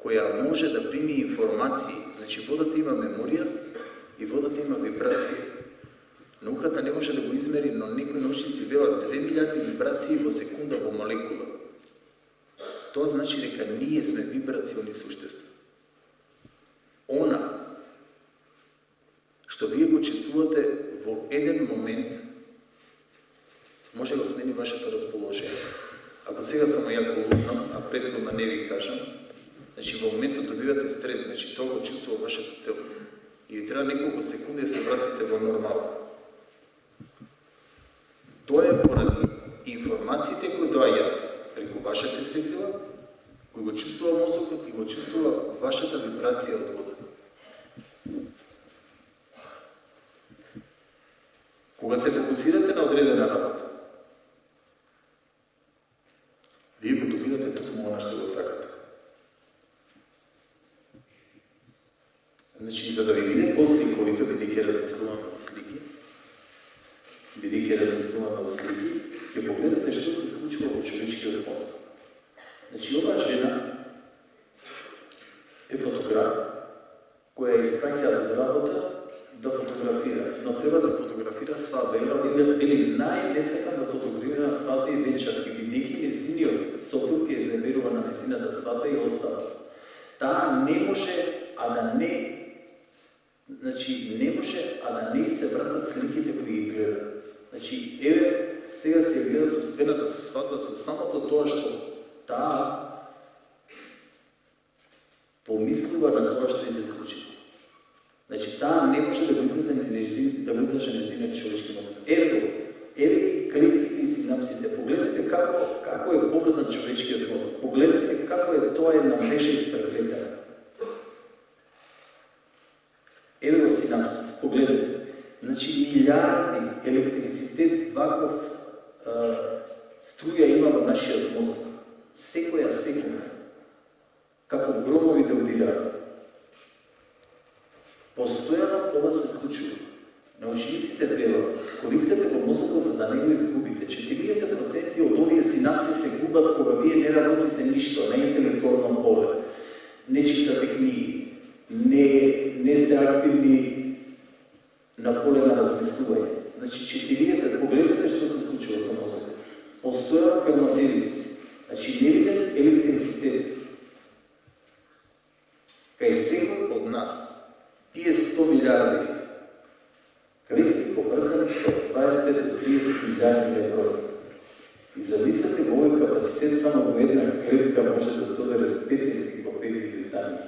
која може да прими информации. Значи, водата има меморија и водата има вибрација. Науката не може да го измери, но некои научници велат 2 милиарди вибрации во секунда во молекула. Тоа значи дека ние сме вибрациони суштества. Она што вие го чувствувате во еден момент, може да смени вашето расположение. Ако сега само ја колутнам, а претходно не ви кажам, значи во моментот добивате стрес, значи тоа го чувствува вашето тело. И ви треба неколку секунди да се вратите во нормал. Тоа е поради информациите кои доаѓаат преку вашите сетила, кои го чувствува мозокот и го чувствува вашата вибрација од вода. Кога се фокусирате на одредена работа, вие го добивате токму она што го сакате. Значи, за да ви биде по-сликовито, бидејќи размислуваме од слики, ќе погледате што се случува во човечкиот мозок. Значи, оваа жена е фотограф која испраќа од работа да фотографира, но треба да фотографира свадба. Или најнесакам да фотографира свадба и вечерки, бидејќи нејзиниот сопруг ќе изневерува на нејзината свадба и остава. Таа не може, а да не се вратат сликите кои ги гледа. Значи, еве, сега се гледа со сцената свадба со самото тоа што таа помислува на тоа што се случи. Значи, таа не може да го излаже нејзиниот човечки мозок. Еве клетките и синапсите. Погледнете како е поврзан човечкиот мозок. Погледнете како е тоа една мрежа испреплетена. Еве во синапсите. Погледнете. Значи, милиарди електрицитет, ваков струја има во нашиот мозок. Секоја секунда. Како громови да удираат. Постојано ова се случува. Научниците велат, користете го мозокот за да не го изгубите. 40% од овие синапси се губат кога вие не работите ништо, не интелектуално поле, не читате книги, не сте активни на поле на размислување. Значи 40, погледнете што се случува со мозокот. Постојано крводелици. Значи невиден електрицитет. Кај секој од нас, тие 100 милиарди клетки поврзани со 20 до 30 милиарди евро. И замислете во овој капацитет само во една клетка може да собере 5 енциклопедии британски.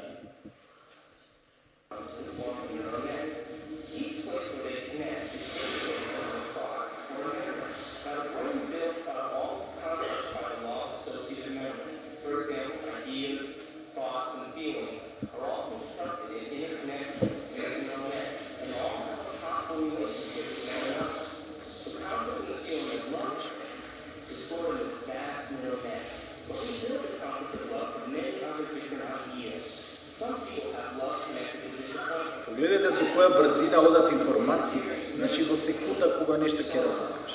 Гледате со која брзина одат информации, значи во секунда кога нешто ќе размислиш.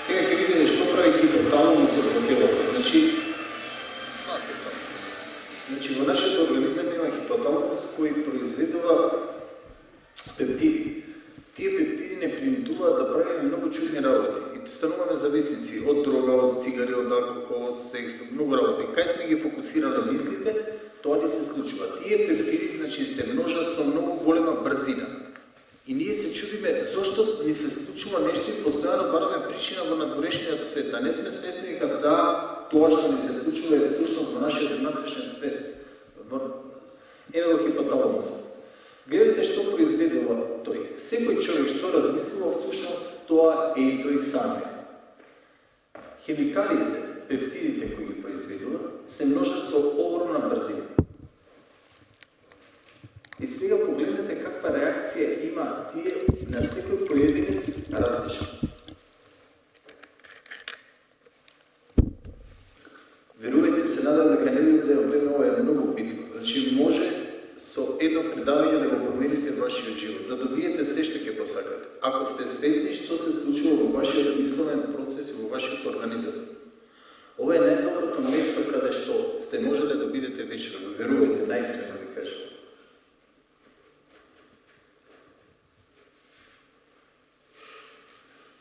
Сега ќе видите што прави хипоталамусот во телото. Значи во нашиот организам има хипоталамус кој произведува пептиди. Тие пептиди не принудуваат да правиме многу чудни работи и стануваме зависници од дрога, од цигари, од алкохол, од секс, од многу работи. Кај сме ги фокусирале мислите, тоа не се случува. Тие пептиди значи се множат со многу голема брзина. И ние се чудиме зошто ни се случува нешто и постојано бараме причина во надворешниот свет, а не сме свесни дека тоа што ни се случува е всушност во нашиот внатрешен свет. Ево хипоталамусот. Гледате што произведува тој. Секој човек што размислува всушност тоа е и тој самиот. Хемикалите, пептидите кои ги произведува, се множат со огромна брзина. И сега погледнете каква реакција има тие на секој поединец различен. Верувајте се, надам дека не ви за време, ова е многу битно. Значи може со едно предавање да го промените вашиот живот, да добиете се што ќе го сакате. Ако сте свесни што се случува во вашиот мисловен процес и во вашиот организам. Ова е најдоброто место каде што сте можеле да бидете вечера. Верувајте, најистрено ви кажам.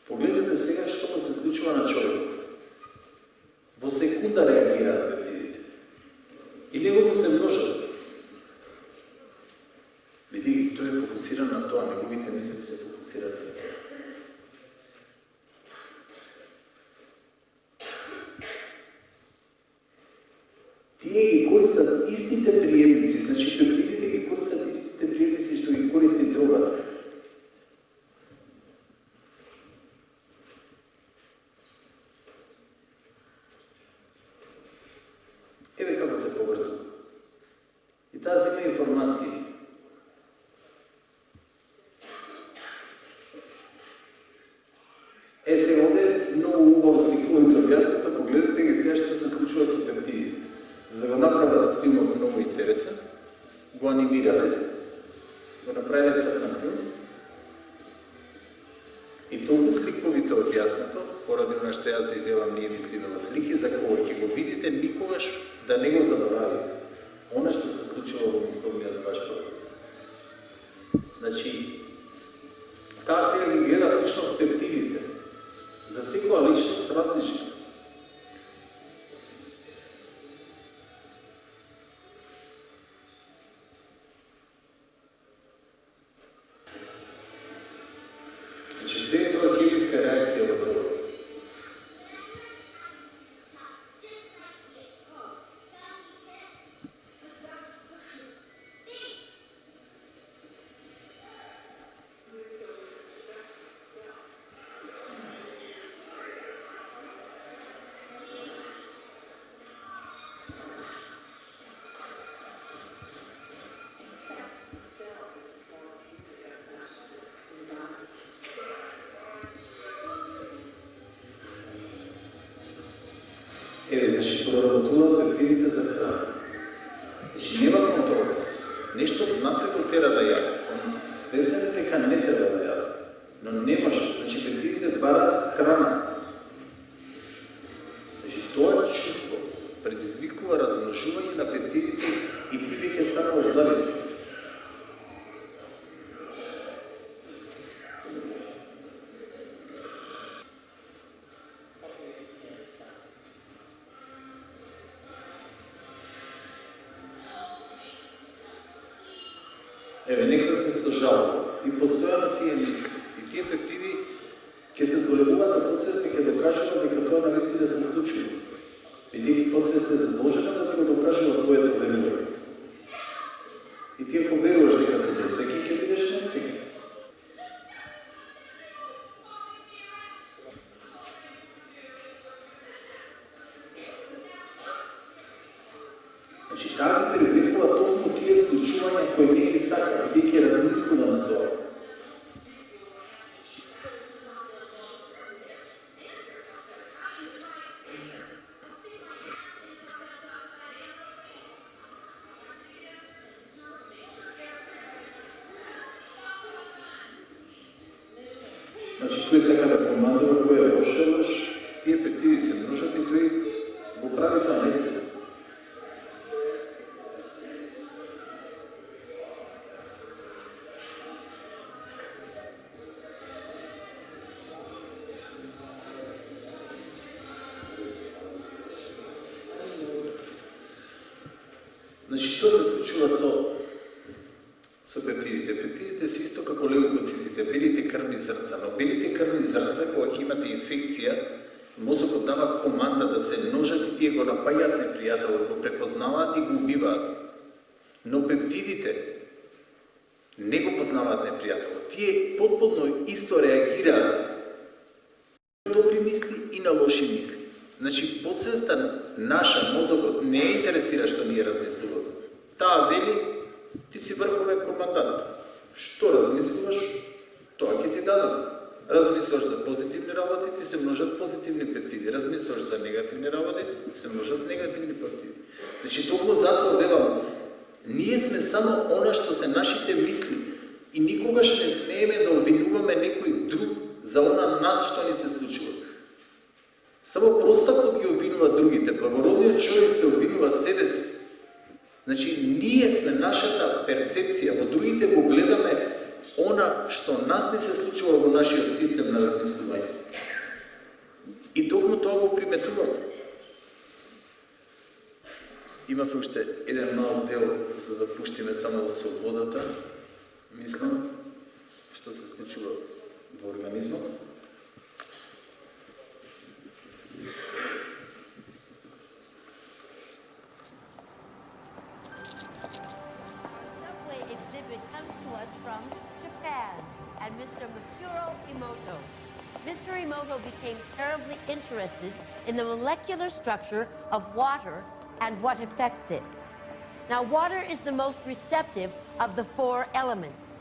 Погледнете сега што му се случува на човекот. Во секунда реагираат пептидите. И него му се множат. Види, тој е фокусиран на тоа, неговите мисли се фокусирани. Тие ги користат истите приемници, значи пептидите ги користат истите приемници што ги користи дрогата. Еве како се поврзува. И таа зема информации. Сега овде многу убаво сликувањето објаснато, погледнете ги сега што се случува со пептидите. За да го направат филмот многу интересен, го анимирале, го направиле цртан филм и толку сликовито објаснато, поради она што јас ви велам, ние мислиме во слики, за кога ќе го видите никогаш да не го забравите. Она што се случува во мисловниот ваш процес. Значи, таа сега ги гледа всушност пептидите. За секоја личност различна. Значи, се е тоа хемиска реакција во тоа. Еве, значи, проработуваат пептидите за храна. Значи, нема контрола. Нешто внатре го тера да јаде. Он свесен дека не тера да јаде. Но не може. Значи, пептидите бараат храна. Значи, тоа чувство предизвикува размножување на пептидите и веќе станува зависни. Еве, некој се сожалува и постојано тие мисли. И тие пептиди ќе се зголемуваат на процесите, ќе докажува дека тоа навистина се случува. И ние процесите се задолжени да ти го докажува твоето верување. И ти ако веруваш дека се несеки, ќе бидеш несеки. Значи, таа ги привлекува токму тие случувања кои не ги сака, и ќе размислува на тоа. Значи, кој сака да командува, кој е лош, тие пептиди се множат и тој го прави тоа несвесно. Значи, што се случува со пептидите? Пептидите се исто како леукоцитите, белите крвни зрца, но белите крвни зрца, кога ќе имате инфекција, мозокот дава команда да се множат и тие го напаѓаат непријателот, го препознаваат и го убиваат. Но пептидите не го познаваат непријателот. Тие потполно исто реагираат на добри мисли и на лоши мисли. Значи, подсвеста наша, мозокот, не е интересира што ние размислуваме. Таа вели, ти си врховен командант. Што размислуваш, тоа ќе ти дадам. Размислуваш за позитивни работи, ти се множат позитивни пептиди. Размислуваш за негативни работи, се множат негативни пептиди. Значи, токму затоа велам, ние сме само она што се нашите мисли и никогаш не смееме да обвинуваме друг за она нас што ни се случува. Само простакот ги обвинува другите, благородниот човек се обвинува себе си. Значи, ние сме нашата перцепција, во другите го гледаме она што нас не се случува во нашиот систем на размислување. И токму тоа го приметуваме. Имав уште еден мал дел за да пуштиме само со водата, мислам, што се случува во организмот. Subway exhibit comes to us from Japan and Mr. Masuro Emoto. Mr. Emoto became terribly interested in the molecular structure of water and what affects it. Now, water is the most receptive of the 4 elements.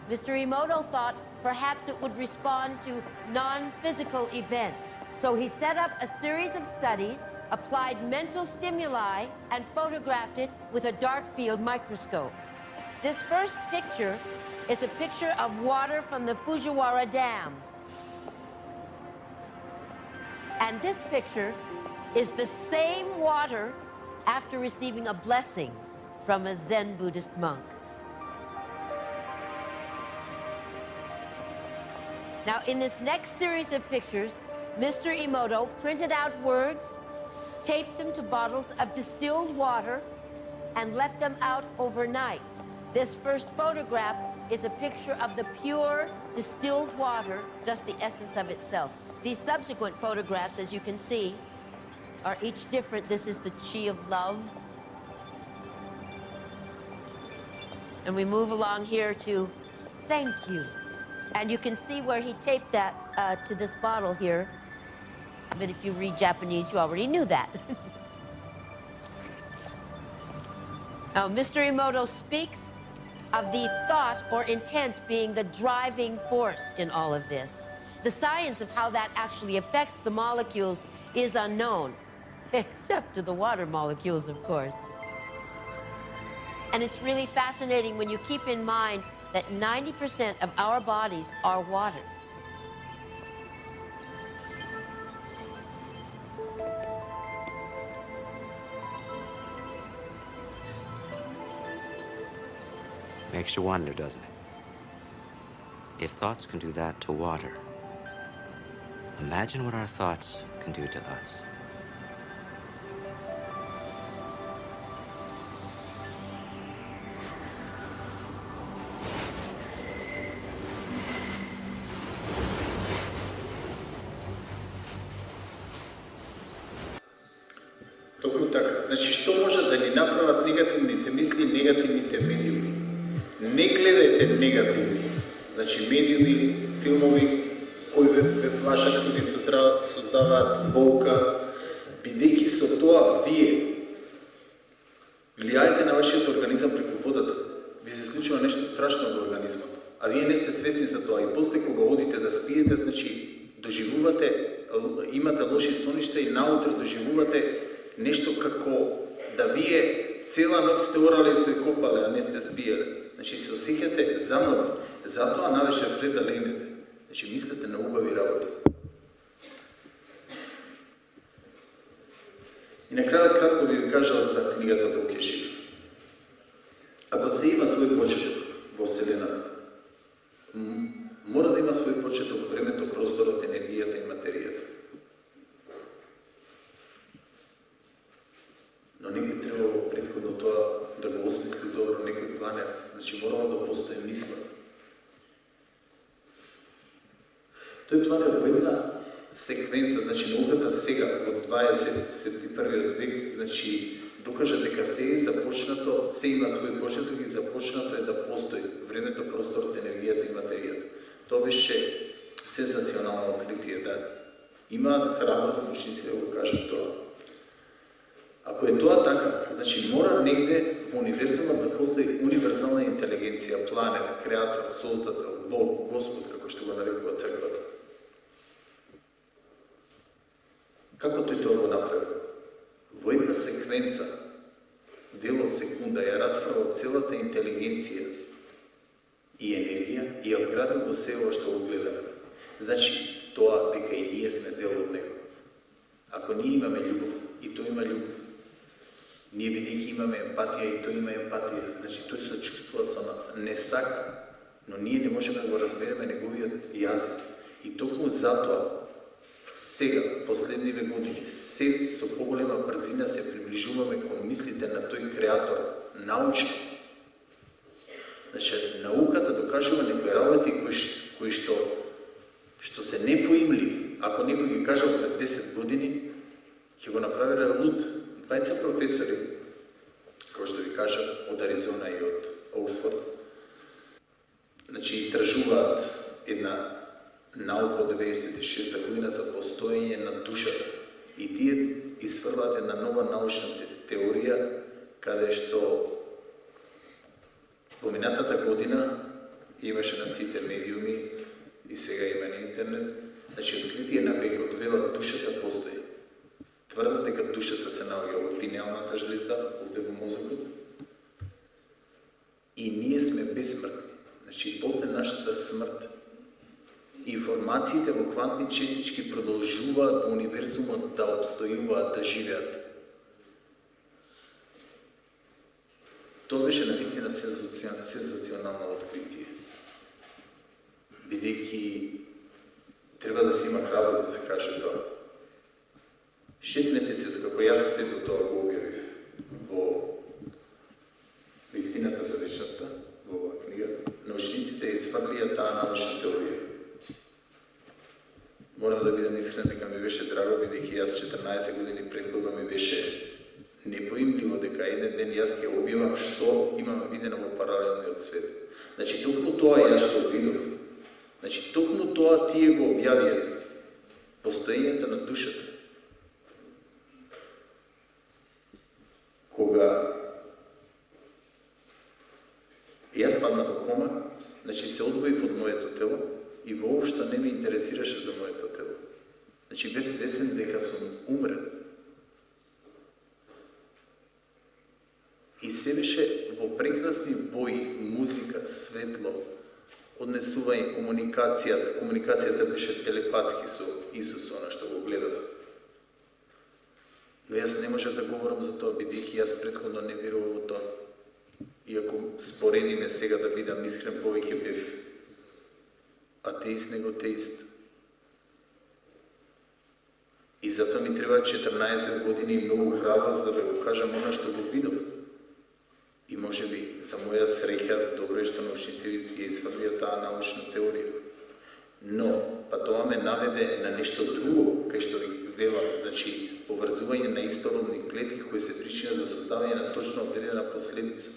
Mr. Emoto thought perhaps it would respond to non-physical events. So he set up a series of studies, applied mental stimuli, and photographed it with a dark field microscope. This first picture is a picture of water from the Fujiwara Dam. And this picture is the same water after receiving a blessing from a Zen Buddhist monk. Now, in this next series of pictures, Mr. Emoto printed out words, taped them to bottles of distilled water, and left them out overnight. This first photograph is a picture of the pure distilled water, just the essence of itself. These subsequent photographs, as you can see, are each different. This is the chi of love. And we move along here to thank you. And you can see where he taped that to this bottle here. But if you read Japanese, you already knew that. Now, Mr. Emoto speaks of the thought or intent being the driving force in all of this. The science of how that actually affects the molecules is unknown, except to the water molecules, of course. And it's really fascinating when you keep in mind that 90% of our bodies are water. Makes you wonder, doesn't it? If thoughts can do that to water, imagine what our thoughts can do to us. Токму така. Значи, што може да ни направат негативните мисли, негативните медиуми? Не гледајте негативни. Значи, медиуми, филмови, кои ве плашат, кои ви создаваат болка, бидејќи со тоа вие влијаете на вашиот организам преку водата. Ви се случува нешто страшно во организмот, а вие не сте свесни за тоа. И после кога одите да спиете, значи, доживувате, имате лоши соништа и наутре доживувате нешто како да вие цела ноќ сте орале и сте копале, а не сте спиеле. Значи се осеќате заморени, затоа навечер пред да легнете. Значи мислете на убави работи. И на крајот кратко би ви кажал за книгата Бог е жив. Ако се има свој почеток во Вселената, мора да има свој почеток во времето, просторот, енергијата и материјата. Но некој требало предходно тоа да го осмисли добро, некој планер. Значи морало да постои мисла. Тој планер во една секвенца, значи науката сега во 21. век, значи докажа дека се е започнато, се има свој почеток и започнато е да постои времето, просторот, енергијата и материјата. Тоа беше сензационално откритие, да имаат храброст научници да го кажат тоа. Ако е тоа така, значи мора негде во универзумот да постои универзална интелигенција, планер, креатор, создател, Бог, Господ, како што го нарекува црквата. Како тој тоа го направи? Во една секвенца, дел од секунда, ја расправил целата интелигенција и енергија и ја вградил во се ова што го гледаме. Значи, тоа дека и ние сме дел од него. Ако ние имаме љубов, и тој има љубов, ние бидејќи имаме емпатија, и тој има емпатија, значи тој се чувствува со нас, не сака, но ние не можеме да го разбереме неговиот јазик. И токму затоа, сега, последниве години, се со поголема брзина се приближуваме кон мислите на тој креатор, научно. Значи, науката докажува некои работи кои што се непоимливи. Ако некој ги кажал пред 10 години, ќе го направиле луд. Двајца професори, како што ви кажа, од Аризона и од Оксфорд, значи, истражуваат една наука од 96-та година за постоење на душата. И тие изфрлат една нова научна теорија, каде што во минатата година имаше на сите медиуми и сега има на интернет, значи, откритие на векот, велат душата постои. Тврдат дека душата се наоѓа во пинеалната жлезда, овде во мозокот, и ние сме безсмртни. Значи, после нашата смрт, информациите во квантни честички продолжуваат во универзумот да обстојуваат, да живеат. Тоа беше навистина сензационално откритие. Бидејќи треба да се има храброст да се каже тоа. 6 месеци како јас сето тоа го објавив во Вистината за вечноста, во оваа книга, научниците изфрлија таа научна теорија. Морам да бидам искрен дека ми беше драго, бидејќи јас 14 години претходно ми беше непоимливо дека еден ден јас ќе објавам што имам видено во паралелниот свет. Значи, токму тоа јас што видов, значи, токму тоа тие го објавија, постоењето на душата. Кога јас паднав во кома, значи се одвоив од моето тело и воопшто не ме интересираше за моето тело. Значи бев свесен дека сум умрен. И се беше во прекрасни бои, музика, светло, однесување, комуникацијата беше телепатски со Исус, она што го гледав. Но јас не можев да говорам за тоа, бидејќи јас претходно не верував во тоа. И ако споредиме сега да бидам искрен, повеќе бев атеист него теист. И затоа ми треба 14 години и многу храброст за да го кажам она што го видов. И може би за моја среќа добро е што научниците ја изфрлија таа научна теорија. Но, па тоа ме наведе на нешто друго, кај што ви велам, значи, поврзување на истородни клетки кои се причина за создавање на точно одредена последица.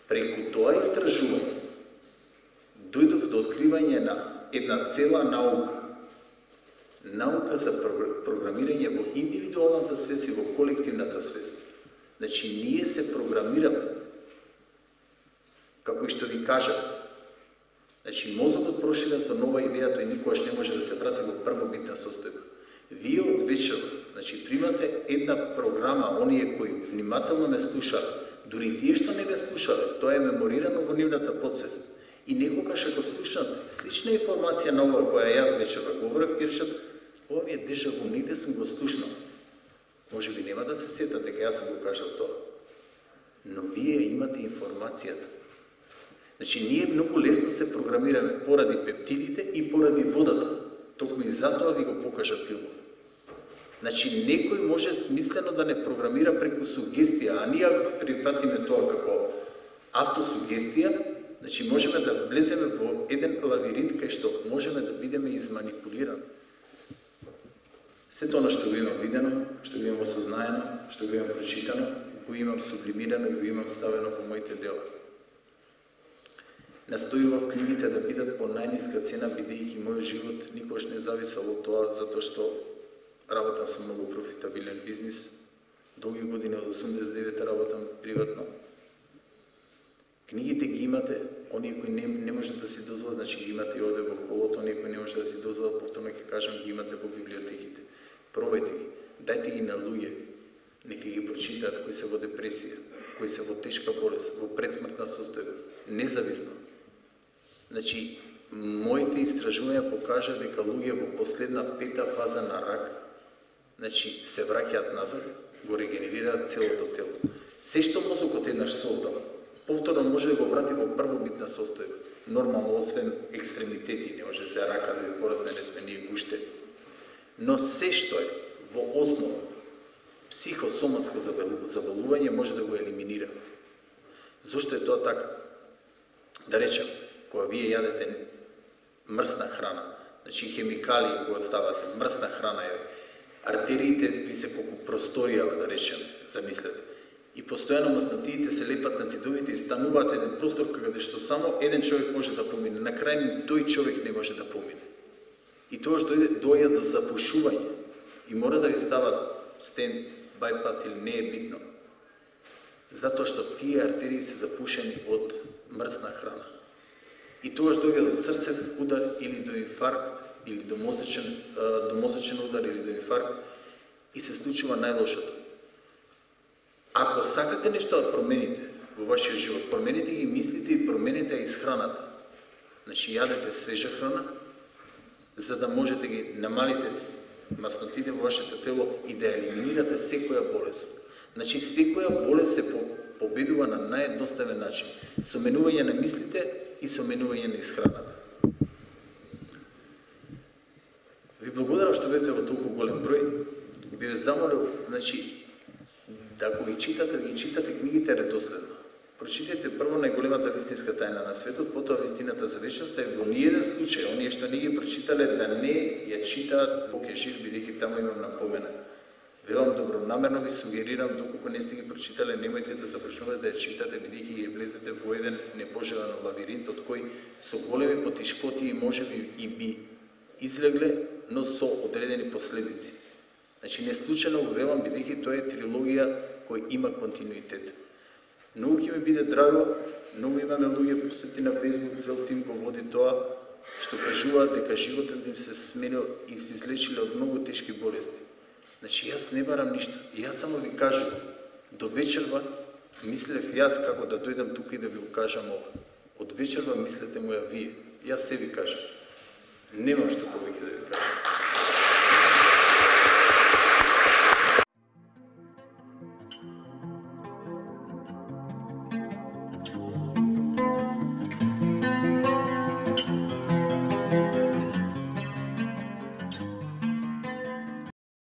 Преку тоа истражување дојдов до откривање на една цела наука. Наука за програмирање во индивидуалната свест и во колективната свест. Значи, ние се програмираме. Како и што ви кажа. Значи, мозокот проширен со нова идеја, тој никогаш не може да се врати во првобитна состојба. Вие од вечер, значи, примате една програма, оние кои внимателно ме слушаат, дури тие што не ме слушале, тоа е меморирано во нивната подсвест. И некогаш ако слушнат слична информација на ова која јас вечерва говорев, ќе речат, ова ми е дежаву, негде сум го слушнал. Може би нема да се сетат дека јас сум го кажал тоа. Но вие имате информацијата. Значи, ние многу лесно се програмираме поради пептидите и поради водата. Токму и затоа ви го покажа филмов. Значи, некој може смислено да не програмира преку сугестија, а ние ако прифатиме тоа како автосугестија, значи можеме да влеземе во еден лавиринт кај што можеме да бидеме изманипулирани. Сето оно што го имам видено, што го имам осознаено, што го имам прочитано, го имам сублимирано и го имам ставено во моите дела. Настојував книгите да бидат по најниска цена, бидејќи мојот живот никогаш не зависел од тоа, затоа што работам со многу профитабилен бизнис. Долги години од 89 работам приватно. Книгите ги имате, оние кои не можат да си дозволат, значи ги имате и оде во холот, оние кои не можат да си дозволат, повторно ќе кажам, ги имате во библиотеките. Пробајте ги, дајте ги на луѓе, нека ги прочитаат кои се во депресија, кои се во тешка болест, во предсмртна состојба, независно. Значи, моите истражувања покажа дека луѓе во последна 5-та фаза на рак, значи се враќаат назад, го регенерираат целото тело. Се што мозокот еднаш создава, повторно може да го врати во првобитна состојба. Нормално, освен екстремитети, не може се рака да ви порасне, не сме ние гуштери. Но се што е во основа психосоматско заболување може да го елиминира. Зошто е тоа така? Да речем, кога вие јадете мрсна храна, значи хемикали кога ставате, мрсна храна е, артериите ви се колку просторијава, да речем, замислете. И постојано маснатиите се лепат на цидовите и стануваат еден простор каде што само еден човек може да помине. На крај тој човек не може да помине. И тоа што дојде до запушување и мора да ви стават стент, байпас или не е битно. Затоа што тие артерии се запушени од мрсна храна. И тоа што дојде до срцев удар или до инфаркт, или до мозочен удар или до инфаркт и се случува најлошото. Ако сакате нешто да промените во вашиот живот, промените ги мислите и промените исхраната. Значи, јадете свежа храна, за да можете ги намалите маснотите во вашето тело и да елиминирате секоја болест. Значи, секоја болест се победува на наједноставен начин. Со менување на мислите и со менување на исхраната. Ви благодарам што бевте во толку голем број. Би ве замолил, значи, да ако ги читате книгите редоследно. Прочитайте прво најголемата вистинска тајна на светот, потоа вистината за вечноста и во ниеден случај, оние што не ги прочитале, да не ја читаат Бог е жив, бидејќи таму имам напомена. Велам добронамерно ви сугерирам, доколку не сте ги прочитале, немојте да започнувате да ја читате, бидејќи ги влезете во еден непожелан лавиринт, од кој со големи потешкоти и можеби и би излегле, но со одредени последици. Значи, не случайно го велам, бидејќи тоа е трилогија кој има континуитет. Многу ќе ми биде драго, многу имаме луѓе посети на Facebook, цел тим го води тоа, што кажуваат дека животот им се сменил и се излечиле од многу тешки болести. Значи, јас не барам ништо. И јас само ви кажувам, до вечерва мислев јас како да дојдам тука и да ви го кажам ова. Од вечерва мислете му ја вие. Јас се ви кажам. Немам што повеќе да ви кажам.